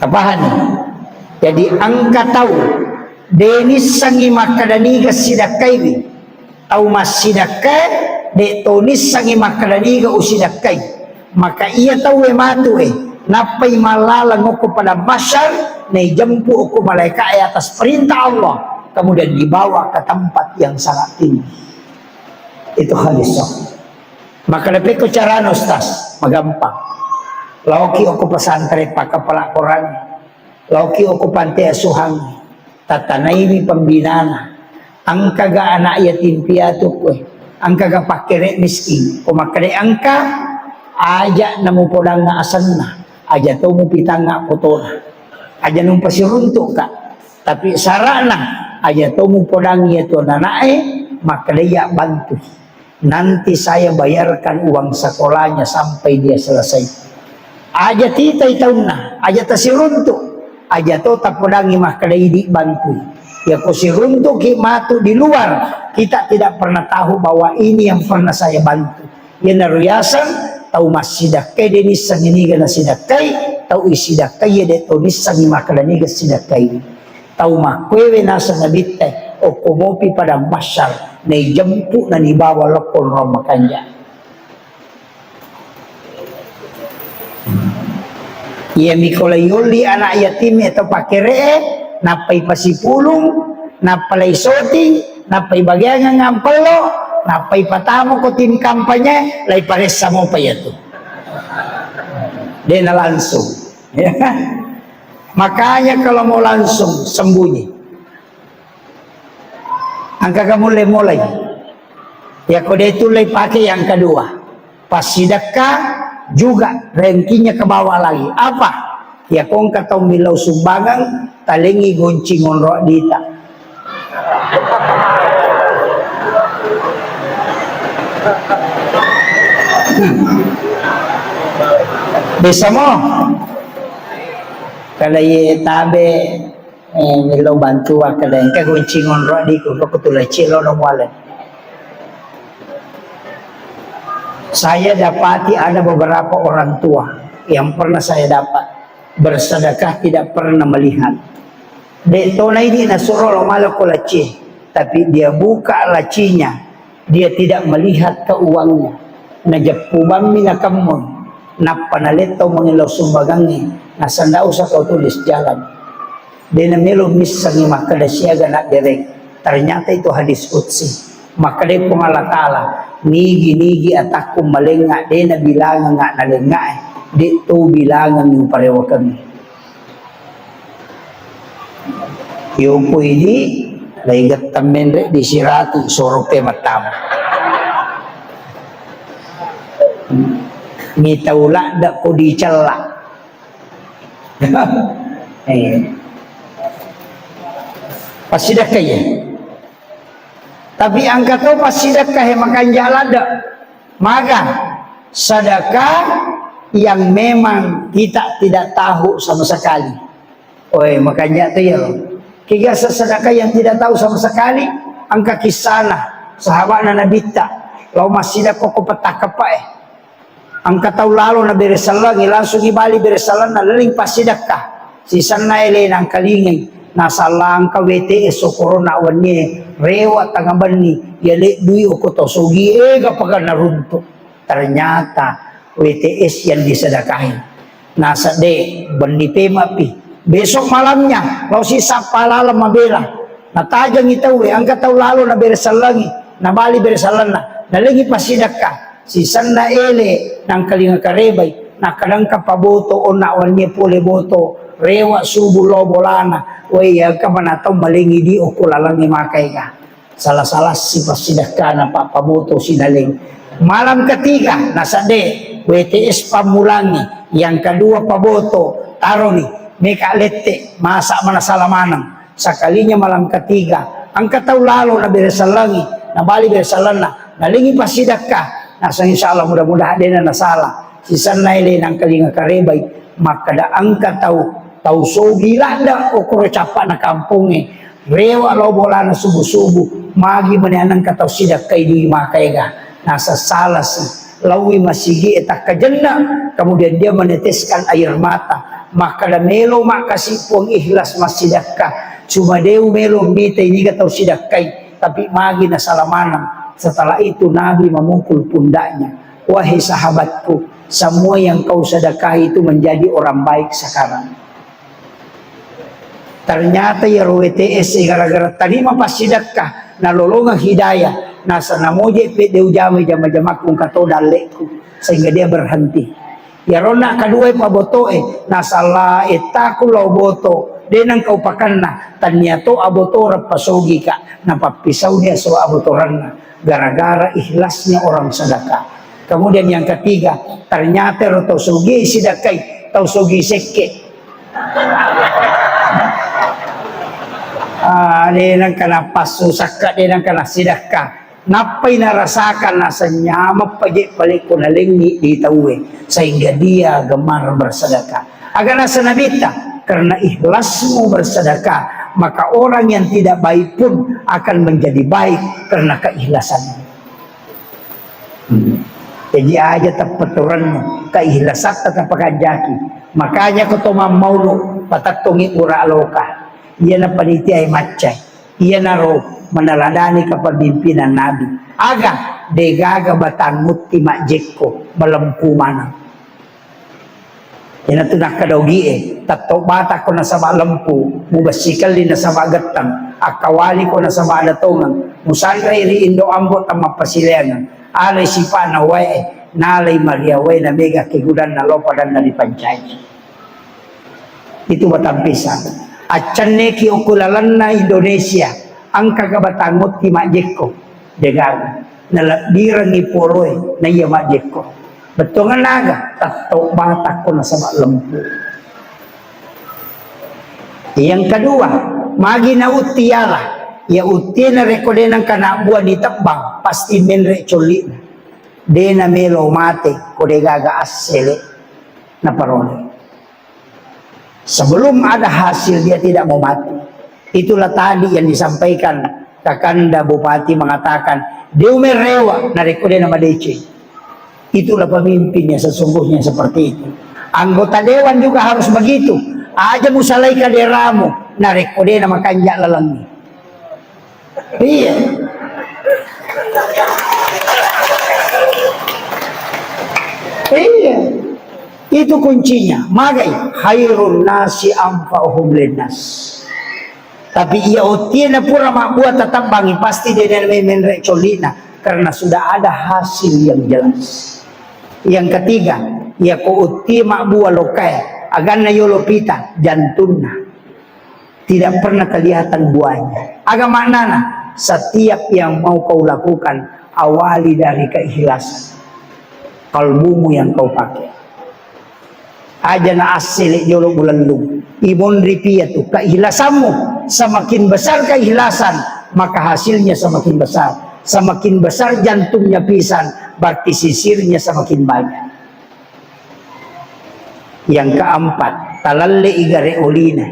Kapahan? Jadi angka tahu denis sangi makadani ke sidakai tahu mas sidakai de tonis sangi makadani ke usidakai maka ia tahu ematu napai malala ngoko pada masyar nei jempu uku malaikat atas perintah Allah kemudian dibawa ke tempat yang sangat tinggi. Itu hadis. Maka lebih ke cara ustaz magampang. Lauki aku pesantren pak kepala koran, lauki aku pantai asuhan, tatanai ini pembinaan, angka ga anak yatim piatu kue, angka ga pakere miskin, kumakere angka aja namu podang na asanna, aja tomu pitang na potona, aja nung pasiruntuk ka, tapi sarana aja tomu podang itu nanae, maka dia bantu. Nanti saya bayarkan uang sekolahnya sampai dia selesai. Aja titai tauna, aja tasiruntuk, aja to tapodangi maka dia dibantu. Ya kusiruntuk hikmatu di luar, kita tidak pernah tahu bahwa ini yang pernah saya bantu. Ya naruyasan, tahu masidakai dia nisan ini gana sidakai, tahu isidakai ya dia tahu nisan maka dia sidakai. Tahu makwewe nasa nabitay o kumopi pada masyar na ijampu na nibawa lokol romakanya. Ia mikolayuli anak yatim atau pakere napay pasipulong, napalay sorting, napay bagyan ng ampalo, napay patamo ko tin kampanya, lay pares sa mo pa yato. Dia na langsung. Makanya kalau mau langsung sembunyi. Angka kamu mulai. Ya kode itu pakai yang kedua. Pas sedekah juga rankingnya ke bawah lagi. Apa? Ya kong katong milaw sumbangan talingi goncingon roh dita. Bisa mo? Kalau ye tabe milaw bantua kada engka goncingon roh di ko tulay cilo no wala. Saya dapati ada beberapa orang tua yang pernah saya dapat bersedekah tidak pernah melihat. Dek tonai ini nasuruh malah ko laci, tapi dia buka lacinya, dia tidak melihat ke uangnya. Najapubang minakamun, napanalito mengilaw sumbagangi, nasandao sa kau tulis jalan. Dia namelo misang makadasyaga na direk. Ternyata itu hadis qudsi. Maka dia pengalatala, nigi at ako malenga, dia na bilangan nga nalenga dito bilangan yung parewa kami. Yung pwede, laigat tamen di sirati, sorope matam. Ngitaula da ko di cala. Pasidak kaya. Tapi angka to pasidakah yang makan jalada. Maka sedekah yang memang kita tidak tahu sama sekali. Oi, makanya itu ya. Kiga sedekah yang tidak tahu sama sekali, angka kisana sahabat na nabita. Law masida ko petak kapae. Angka tahu lalu na beresalang langsung ibali beresalang na laling pasidakah. Sisan na ile nang kalingay. Nasa lang ka WTS so corona wanye rewa tangabani yali dui ukuto sugi kapag narunto. Ternyata WTS yang disedekahin. Nasa de bani pemapi. Besok malamnya law si sapalala mabela. Natajang itaw ang kataw lalo na beresalangi. Nabali beresalan na. Nalingi pasidaka. Si sanna ele ng kalinga karebay. Nakadang kapaboto o nawan pule boto. Rewa subuh lobolana, waya ka manataw malingi di o kulalang ni makay ka. Salah-salah si pasidaka na papaboto sinaling. Malam ketiga, nasa de, WTS pamulangi. Yang kedua paboto, taro ni, meka lete, masa manasalamanang. Sakalinya malam ketiga, ang kataw lalo na beresalangi, nabali beresalan na, nalingi pasidaka, nasa insyaAllah mudah-mudahan din na nasala. Sisan na ilin ang kalinga karebay, makadaan kataw, tau so gila da o kuro capa na kampungnya rewa lo bola na subuh-subuh magi manianang kataw sidak kay di makay ga nasa salas lawi masigi etak kajenda kemudian dia meneteskan air mata maka da melo makasipong ihlas masidak ka cuma deu melo mita ini kataw sidak kay tapi magi na salamanang setelah itu Nabi memukul pundaknya wahai sahabatku semua yang kau sedekah itu menjadi orang baik sekarang. Ternyata ya WTS gara-gara tadi pasidakah nalolongang hidayah nasa namoje pe deu jame jama-jama kung kato dalekku sehingga dia berhenti. Ya rona kadua pabotoe nasala etaku lo boto denang kau pakanna tanyato abotora pasogi ka napapisau dia so abotoranna gara-gara ikhlasnya orang sedekah. Kemudian yang ketiga ternyata roto sogi sidakai tau sogi seke. Di nang kana pasusaka, di nang kana sidaka. Napay narasakan na sa nyama pagi-palik ko nalingi di tawe sehingga dia gemar bersedekah. Agar nasa nabita karena ikhlas mo bersedekah, maka orang yang tidak baik pun akan menjadi baik karena keikhlasannya. Jadi aja tapaturan mo keikhlasan tatap pakajaki. Makanya ko to mamaulo patatungi ura aloka. Iya na paniti ay matchay. Iya na ro meneladani kepemimpinan Nabi. Aga degaga batang muti makjekko malempu mana. Yan ito nakadawgi tato bata ko na sa malempu, mubasikal din na sa magatang, akawali ko na sa madatongan, musangkay riindo ambot ang mapasilengan, alay si panaway, nalay Maria way na mega kigudan na lopadan na dipanchay. Itu batampisan. At tsaneki ukulalan na Indonesia, ang kagabatangot ti majekko degaga nalabirang ni poloy na iya majekko betongan naga tato batak ko na sa malempu. Yang kedua magi na utiala ya uti na rekode ng kanabuan ni tabang pasti menre coli de na melo mate ko degaga asele na parone. Sebelum ada hasil dia tidak mau mati. Itulah tadi yang disampaikan Kakanda Bupati mengatakan dia merewa narikode nama DC. Itulah pemimpinnya sesungguhnya seperti itu. Anggota dewan juga harus begitu. Aja musalai kaderamu narikode nama kanjak lalangi. Iya. Iya. Itu kuncinya. Magai khairun nasi anfa'uhum linnas. Tapi ia utia na pura buat tetap bangi pasti dia menrek colina karena sudah ada hasil yang jelas. Yang ketiga, ia ko utia buat lokai agan na yolopita jantuna. Tidak pernah kelihatan buahnya. Agak maknana setiap yang mau kau lakukan awali dari keikhlasan. Kalbumu yang kau pakai. Aja na asili jolo bulan lu ibon ripia tu keikhlasanmu semakin besar keikhlasan maka hasilnya semakin besar, semakin besar jantungnya pisan berarti sisirnya semakin banyak. Yang keempat talalle igare ulina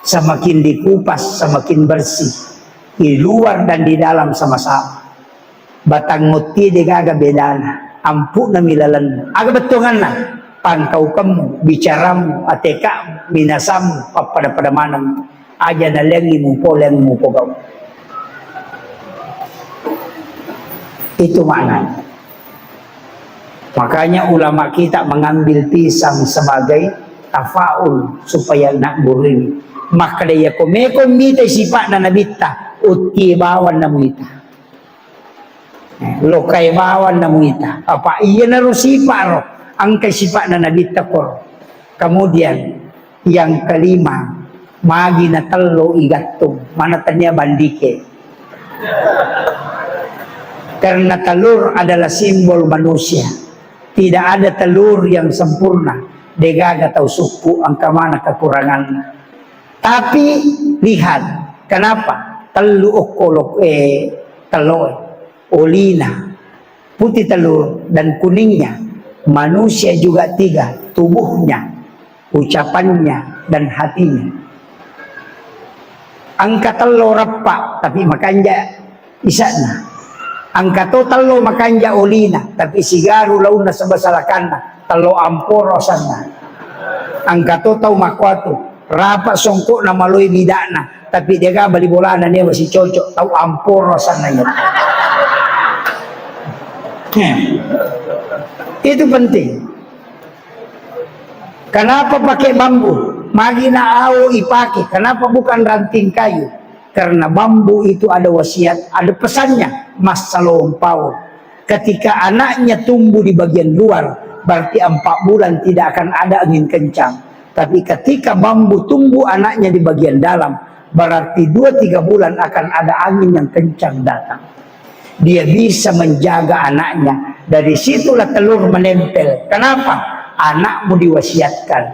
semakin dikupas semakin bersih di luar dan di dalam sama-sama. Batang muti degaga bedana ampu na milalan aga betungan na pangkau kamu, bicaramu, atekamu, binasamu, pada manam, aja na lengimu po kau. Itu maknanya. Makanya ulama kita mengambil pisang sebagai tafaul supaya nak burin. Maka dia komekon mita sifat na nabita, uti bawan na muita. Lokai bawan na muita. Apa iya na sifat ro. Ang sifat na nabita ko. Kemudian yang kelima, magi na talo igatong, manatanya bandike. Karena telur adalah simbol manusia. Tidak ada telur yang sempurna. Degaga atau suku angka mana kekurangannya. Tapi lihat, kenapa? Telu okolok telur, olina, putih telur dan kuningnya. Manusia juga tiga, tubuhnya, ucapannya, dan hatinya. Angka telo rapak, tapi makanya isana. Angka total lo makanya olina, tapi sigaru launa sebasalakan, telo amporo sana. Angka total makwatu, rapak songkok na maloi bidana, tapi dia ga bali bolana dia masih cocok, tau amporo sana ya. Itu penting. Kenapa pakai bambu? Magi na au ipake. Kenapa bukan ranting kayu? Karena bambu itu ada wasiat, ada pesannya. Mas salom pau. Ketika anaknya tumbuh di bagian luar, berarti 4 bulan tidak akan ada angin kencang. Tapi ketika bambu tumbuh anaknya di bagian dalam, berarti 2-3 bulan akan ada angin yang kencang datang. Dia bisa menjaga anaknya. Dari situlah telur menempel. Kenapa? Anakmu diwasiatkan.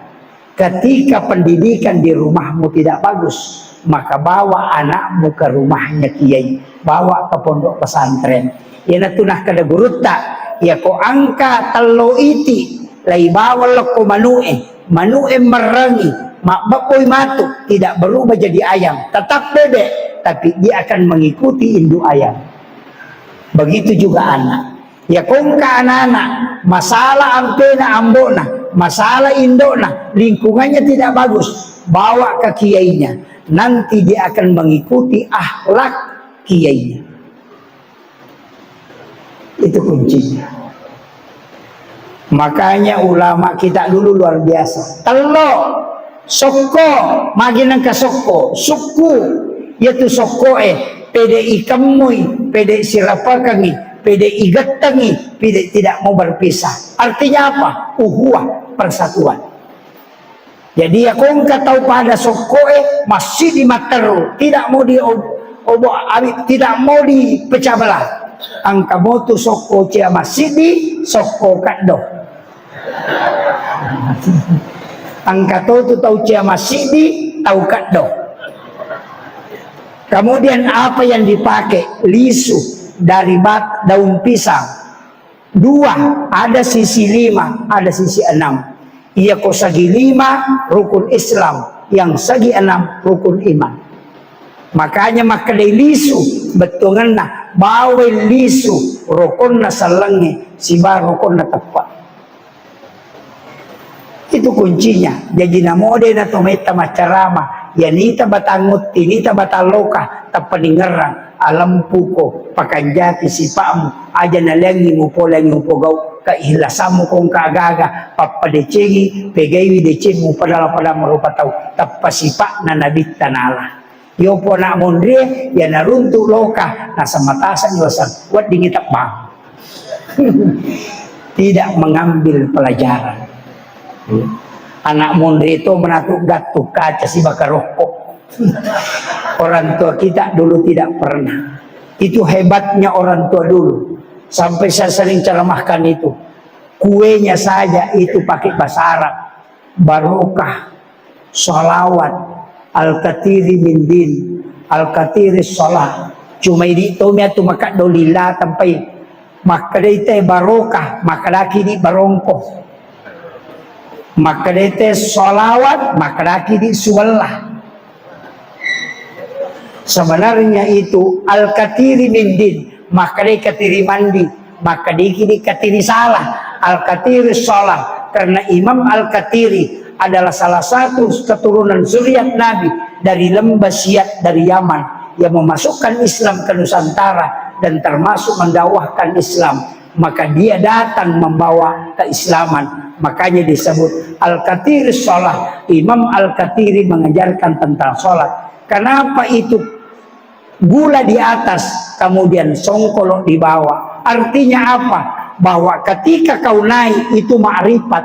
Ketika pendidikan di rumahmu tidak bagus, maka bawa anakmu ke rumahnya kiai, bawa ke pondok pesantren. Ya natunah kada gurutta, ya ko angka telo iti, lai bawa loko manue merengi, mak bapoy matu, tidak berubah jadi ayam, tetap bebek, tapi dia akan mengikuti induk ayam. Begitu juga anak. Ya kung ka anak-anak, masalah ampena ambona, masalah indona, lingkungannya tidak bagus, bawa ke kiainya. Nanti dia akan mengikuti akhlak kiainya. Itu kuncinya. Makanya ulama kita dulu luar biasa. Telo, soko, maginan ka soko, suku, yaitu soko pede ikamui, pede sirapakangi, pede igatangi, pede tidak mau berpisah. Artinya apa? Uhuah, persatuan. Jadi ya kung katau pada sokoe masih di materu, tidak mau di tidak mau dipecah belah. Angka motu soko cia masih di soko kado. Angka tu tahu cia masih di tahu kado. Kemudian apa yang dipakai? Lisu dari daun pisang. Dua, ada sisi 5, ada sisi 6. Ia ko sagi 5 rukun Islam, yang sagi 6 rukun iman. Makanya makadai lisu betungan na bawe lisu rukun na salangi siba rukun na tepat. Itu kuncinya. Jadi namode na tumeta macarama, yanita batangut tinita bataloka tapaningerang alam puko pakanjati sipamu aja nalangi mo polangi mo pogaw kaihlasamu kung kaagaga papadecengi pegawi decemu padala marupataw tapasipa na nabit tanala yo po na mondre ya naruntu loka nasa matasan yosan wat dingitak bang. Tidak mengambil pelajaran. Anak mondre itu menatuk gatuk kaca si bakar rokok. Orang tua kita dulu tidak pernah. Itu hebatnya orang tua dulu. Sampai saya sering ceramahkan itu. Kuenya saja itu pakai bahasa Arab. Barokah, sholawat, al-katiri min din, al-katiri sholat. Cuma itu tu maka dolila sampai maka dite barokah, maka laki di barongko. Maka dite sholawat, maka laki di suwalah. Sebenarnya itu al-katiri min din, maka dia katiri mandi, maka dia katiri salah, al-katiri sholat. Karena Imam al-Katiri adalah salah satu keturunan zuriat Nabi dari lembah Siat dari Yaman yang memasukkan Islam ke Nusantara dan termasuk mendakwahkan Islam. Maka dia datang membawa keislaman, makanya disebut al-Katiri sholat. Imam al-Katiri mengajarkan tentang sholat. Kenapa itu gula di atas kemudian songkolok di bawah? Artinya apa? Bahwa ketika kau naik itu ma'rifat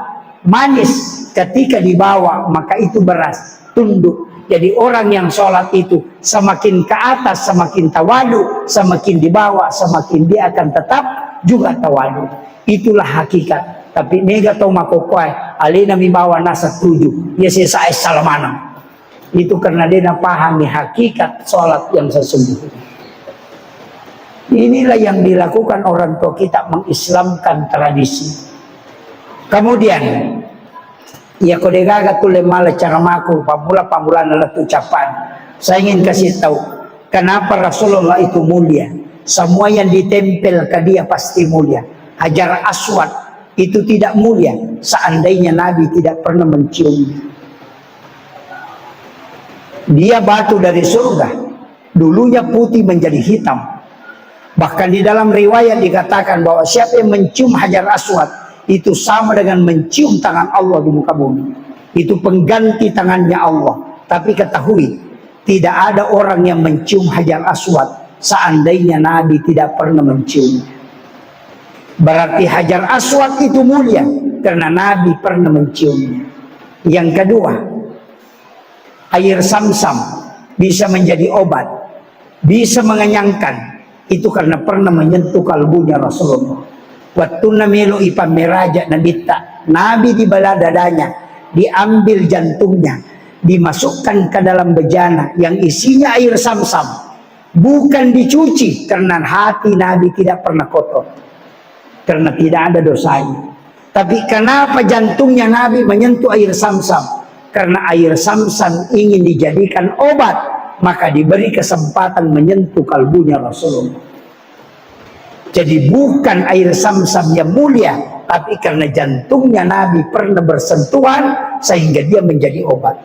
manis, ketika di bawah maka itu beras tunduk. Jadi orang yang sholat itu semakin ke atas semakin tawadu, semakin di bawah semakin dia akan tetap juga tawadu. Itulah hakikat. Tapi nega tau makokwai alina mi bawa nasa tujuh ya saya salamana. Itu karena dia pahami hakikat sholat yang sesungguhnya. Inilah yang dilakukan orang tua kita, mengislamkan tradisi. Kemudian ya kodegaga tule mala cara maku pamula nalat ucapan. Saya ingin kasih tahu kenapa Rasulullah itu mulia. Semua yang ditempel ke dia pasti mulia. Hajar Aswad itu tidak mulia seandainya Nabi tidak pernah menciumnya. Dia batu dari surga, dulunya putih menjadi hitam. Bahkan di dalam riwayat dikatakan bahwa siapa yang mencium Hajar Aswad itu sama dengan mencium tangan Allah di muka bumi. Itu pengganti tangannya Allah. Tapi ketahui, tidak ada orang yang mencium Hajar Aswad seandainya Nabi tidak pernah menciumnya. Berarti Hajar Aswad itu mulia karena Nabi pernah menciumnya. Yang kedua, air Zamzam bisa menjadi obat, bisa mengenyangkan. Itu karena pernah menyentuh kalbunya Rasulullah. Waktu namelo ipameraja nabita, Nabi di bala dadanya, diambil jantungnya, dimasukkan ke dalam bejana yang isinya air Zam-Zam, bukan dicuci karena hati Nabi tidak pernah kotor, karena tidak ada dosanya. Tapi kenapa jantungnya Nabi menyentuh air Zam-Zam? Karena air Zam-Zam ingin dijadikan obat, maka diberi kesempatan menyentuh kalbunya Rasulullah. Jadi bukan air Zam-Zam yang mulia, tapi karena jantungnya Nabi pernah bersentuhan sehingga dia menjadi obat.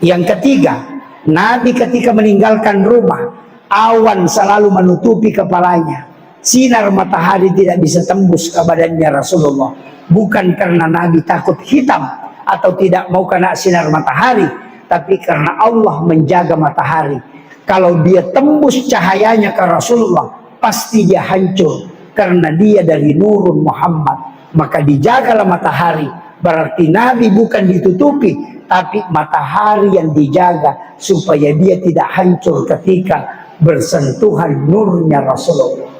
Yang ketiga, Nabi ketika meninggalkan rumah, awan selalu menutupi kepalanya. Sinar matahari tidak bisa tembus ke badannya Rasulullah. Bukan karena Nabi takut hitam atau tidak mau kena sinar matahari, tapi karena Allah menjaga matahari. Kalau dia tembus cahayanya ke Rasulullah, pasti dia hancur karena dia dari nurun Muhammad. Maka dijagalah matahari, berarti Nabi bukan ditutupi, tapi matahari yang dijaga supaya dia tidak hancur ketika bersentuhan nurnya Rasulullah.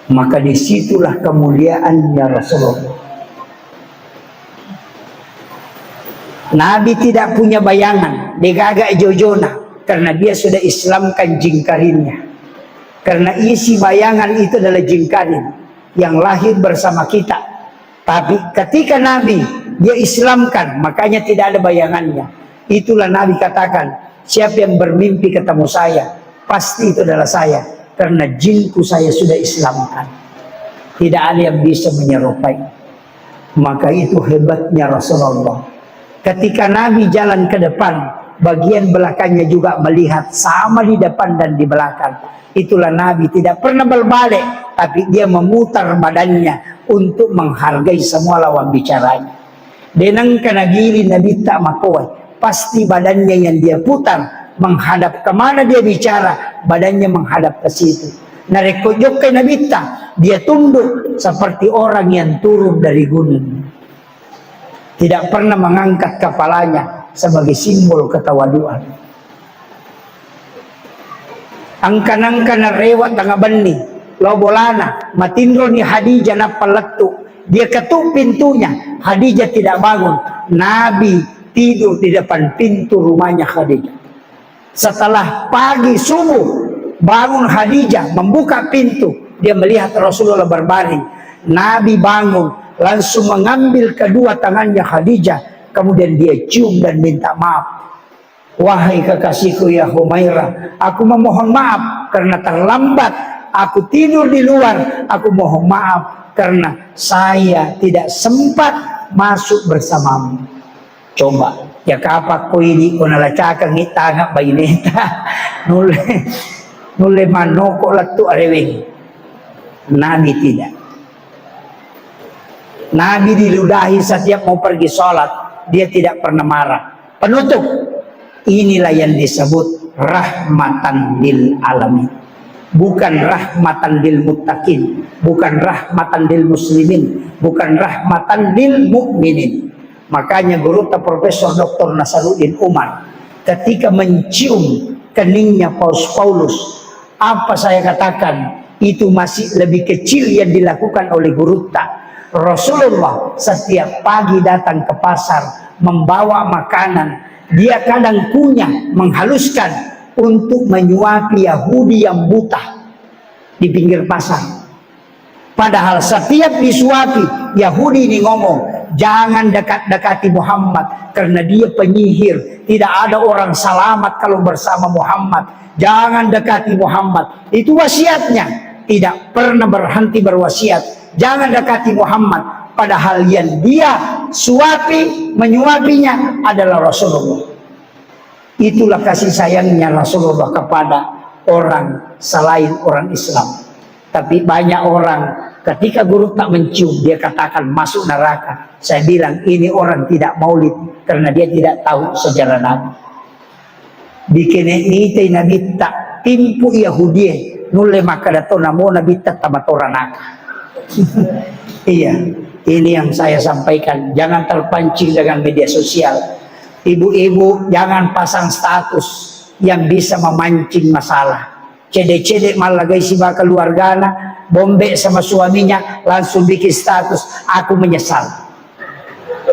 Maka disitulah kemuliaannya Rasulullah. Nabi tidak punya bayangan, digagak jojona, karena dia sudah Islamkan jingkarinnya. Karena isi bayangan itu adalah jingkarin yang lahir bersama kita. Tapi ketika Nabi dia Islamkan, makanya tidak ada bayangannya. Itulah Nabi katakan, siapa yang bermimpi ketemu saya, pasti itu adalah saya. Karena jinku saya sudah Islamkan. Tidak ada yang bisa menyerupai. Maka itu hebatnya Rasulullah. Ketika Nabi jalan ke depan, bagian belakangnya juga melihat sama di depan dan di belakang. Itulah Nabi tidak pernah berbalik, tapi dia memutar badannya untuk menghargai semua lawan bicaranya. Denang kanagili Nabi tak makoi, pasti badannya yang dia putar menghadap kemana dia bicara, badannya menghadap ke situ. Narekojok ke Nabi tak, dia tunduk seperti orang yang turun dari gunung. Tidak pernah mengangkat kepalanya sebagai simbol ketawaduan. Angkan-angkan rewat tengah bening, lobolana, matindro ni Khadijah na paletu. Dia ketuk pintunya, Khadijah tidak bangun. Nabi tidur di depan pintu rumahnya Khadijah. Setelah pagi subuh, bangun Khadijah, membuka pintu. Dia melihat Rasulullah berbaring. Nabi bangun, langsung mengambil kedua tangannya Khadijah, kemudian dia cium dan minta maaf. Wahai kekasihku ya Humairah, aku memohon maaf karena terlambat. Aku tidur di luar. Aku mohon maaf karena saya tidak sempat masuk bersamamu. Coba, ya kapak ko ini ko nalacakang itanga baineta. Nule manoko latu arewing. Nabi tidak. Nabi diludahi setiap mau pergi sholat, dia tidak pernah marah. Penutup, inilah yang disebut rahmatan lil alamin. Bukan rahmatan lil muttaqin, bukan rahmatan lil muslimin, bukan rahmatan lil mukminin. Makanya guru Profesor Dr. Nasaruddin Umar ketika mencium keningnya Paulus, apa saya katakan, itu masih lebih kecil yang dilakukan oleh guru. Rasulullah setiap pagi datang ke pasar membawa makanan. Dia kadang punya menghaluskan untuk menyuapi Yahudi yang buta di pinggir pasar. Padahal setiap disuapi, Yahudi ini ngomong, jangan dekat-dekati Muhammad karena dia penyihir. Tidak ada orang selamat kalau bersama Muhammad. Jangan dekati Muhammad. Itu wasiatnya. Tidak pernah berhenti berwasiat. Jangan dekati Muhammad. Padahal yang dia suapi, menyuapinya adalah Rasulullah. Itulah kasih sayangnya Rasulullah kepada orang selain orang Islam. Tapi banyak orang ketika guru tak mencium, dia katakan masuk neraka. Saya bilang ini orang tidak maulid karena dia tidak tahu sejarah Nabi. Bikin ini Nabi tak timpu Yahudi nulle maka dato namo Nabi tak tamatora naka. Iya, ini yang saya sampaikan. Jangan terpancing dengan media sosial. Ibu-ibu jangan pasang status yang bisa memancing masalah. Cedek-cedek malah guys si bakal keluargana, bombe sama suaminya, langsung bikin status, aku menyesal.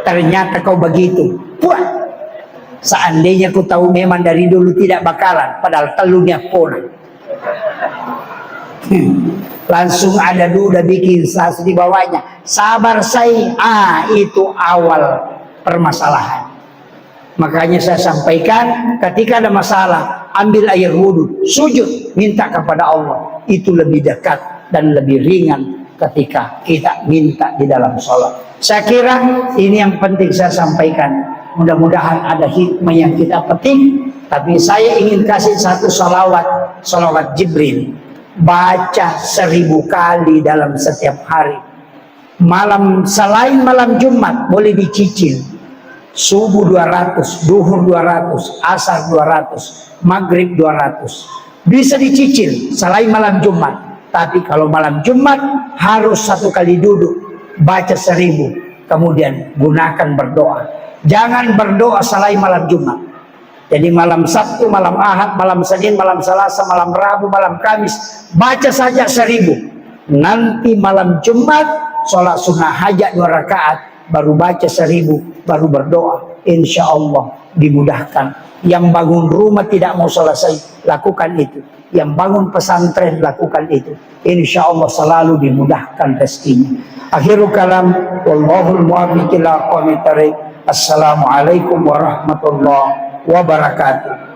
Ternyata kau begitu. Wah, Seandainya ku tahu memang dari dulu tidak bakalan, padahal telurnya punah. Langsung ada duda bikin sas di bawahnya. Sabar say, itu awal permasalahan. Makanya saya sampaikan, ketika ada masalah, ambil air wudhu, sujud, minta kepada Allah. Itu lebih dekat dan lebih ringan ketika kita minta di dalam sholat. Saya kira ini yang penting saya sampaikan. Mudah-mudahan ada hikmah yang kita petik. Tapi saya ingin kasih satu salawat Jibril. Baca 1000 kali dalam setiap hari. Selain malam Jumat boleh dicicil. Subuh 200, duhur 200, asar 200, maghrib 200. Bisa dicicil selain malam Jumat. Tapi kalau malam Jumat harus 1 kali duduk, baca 1000, kemudian gunakan berdoa. Jangan berdoa selain malam Jumat. Jadi malam Sabtu, malam Ahad, malam Senin, malam Selasa, malam Rabu, malam Kamis, baca saja 1000. Nanti malam Jumat, sholat sunnah hajat 2 rakaat, baru baca 1000, baru berdoa. Insya Allah dimudahkan. Yang bangun rumah tidak mau selesai, lakukan itu. Yang bangun pesantren, lakukan itu. Insya Allah selalu dimudahkan rezekinya. Akhirul kalam, wallahul muwaffiq ila aqwamit thariq. Assalamualaikum warahmatullahi wabarakatuh.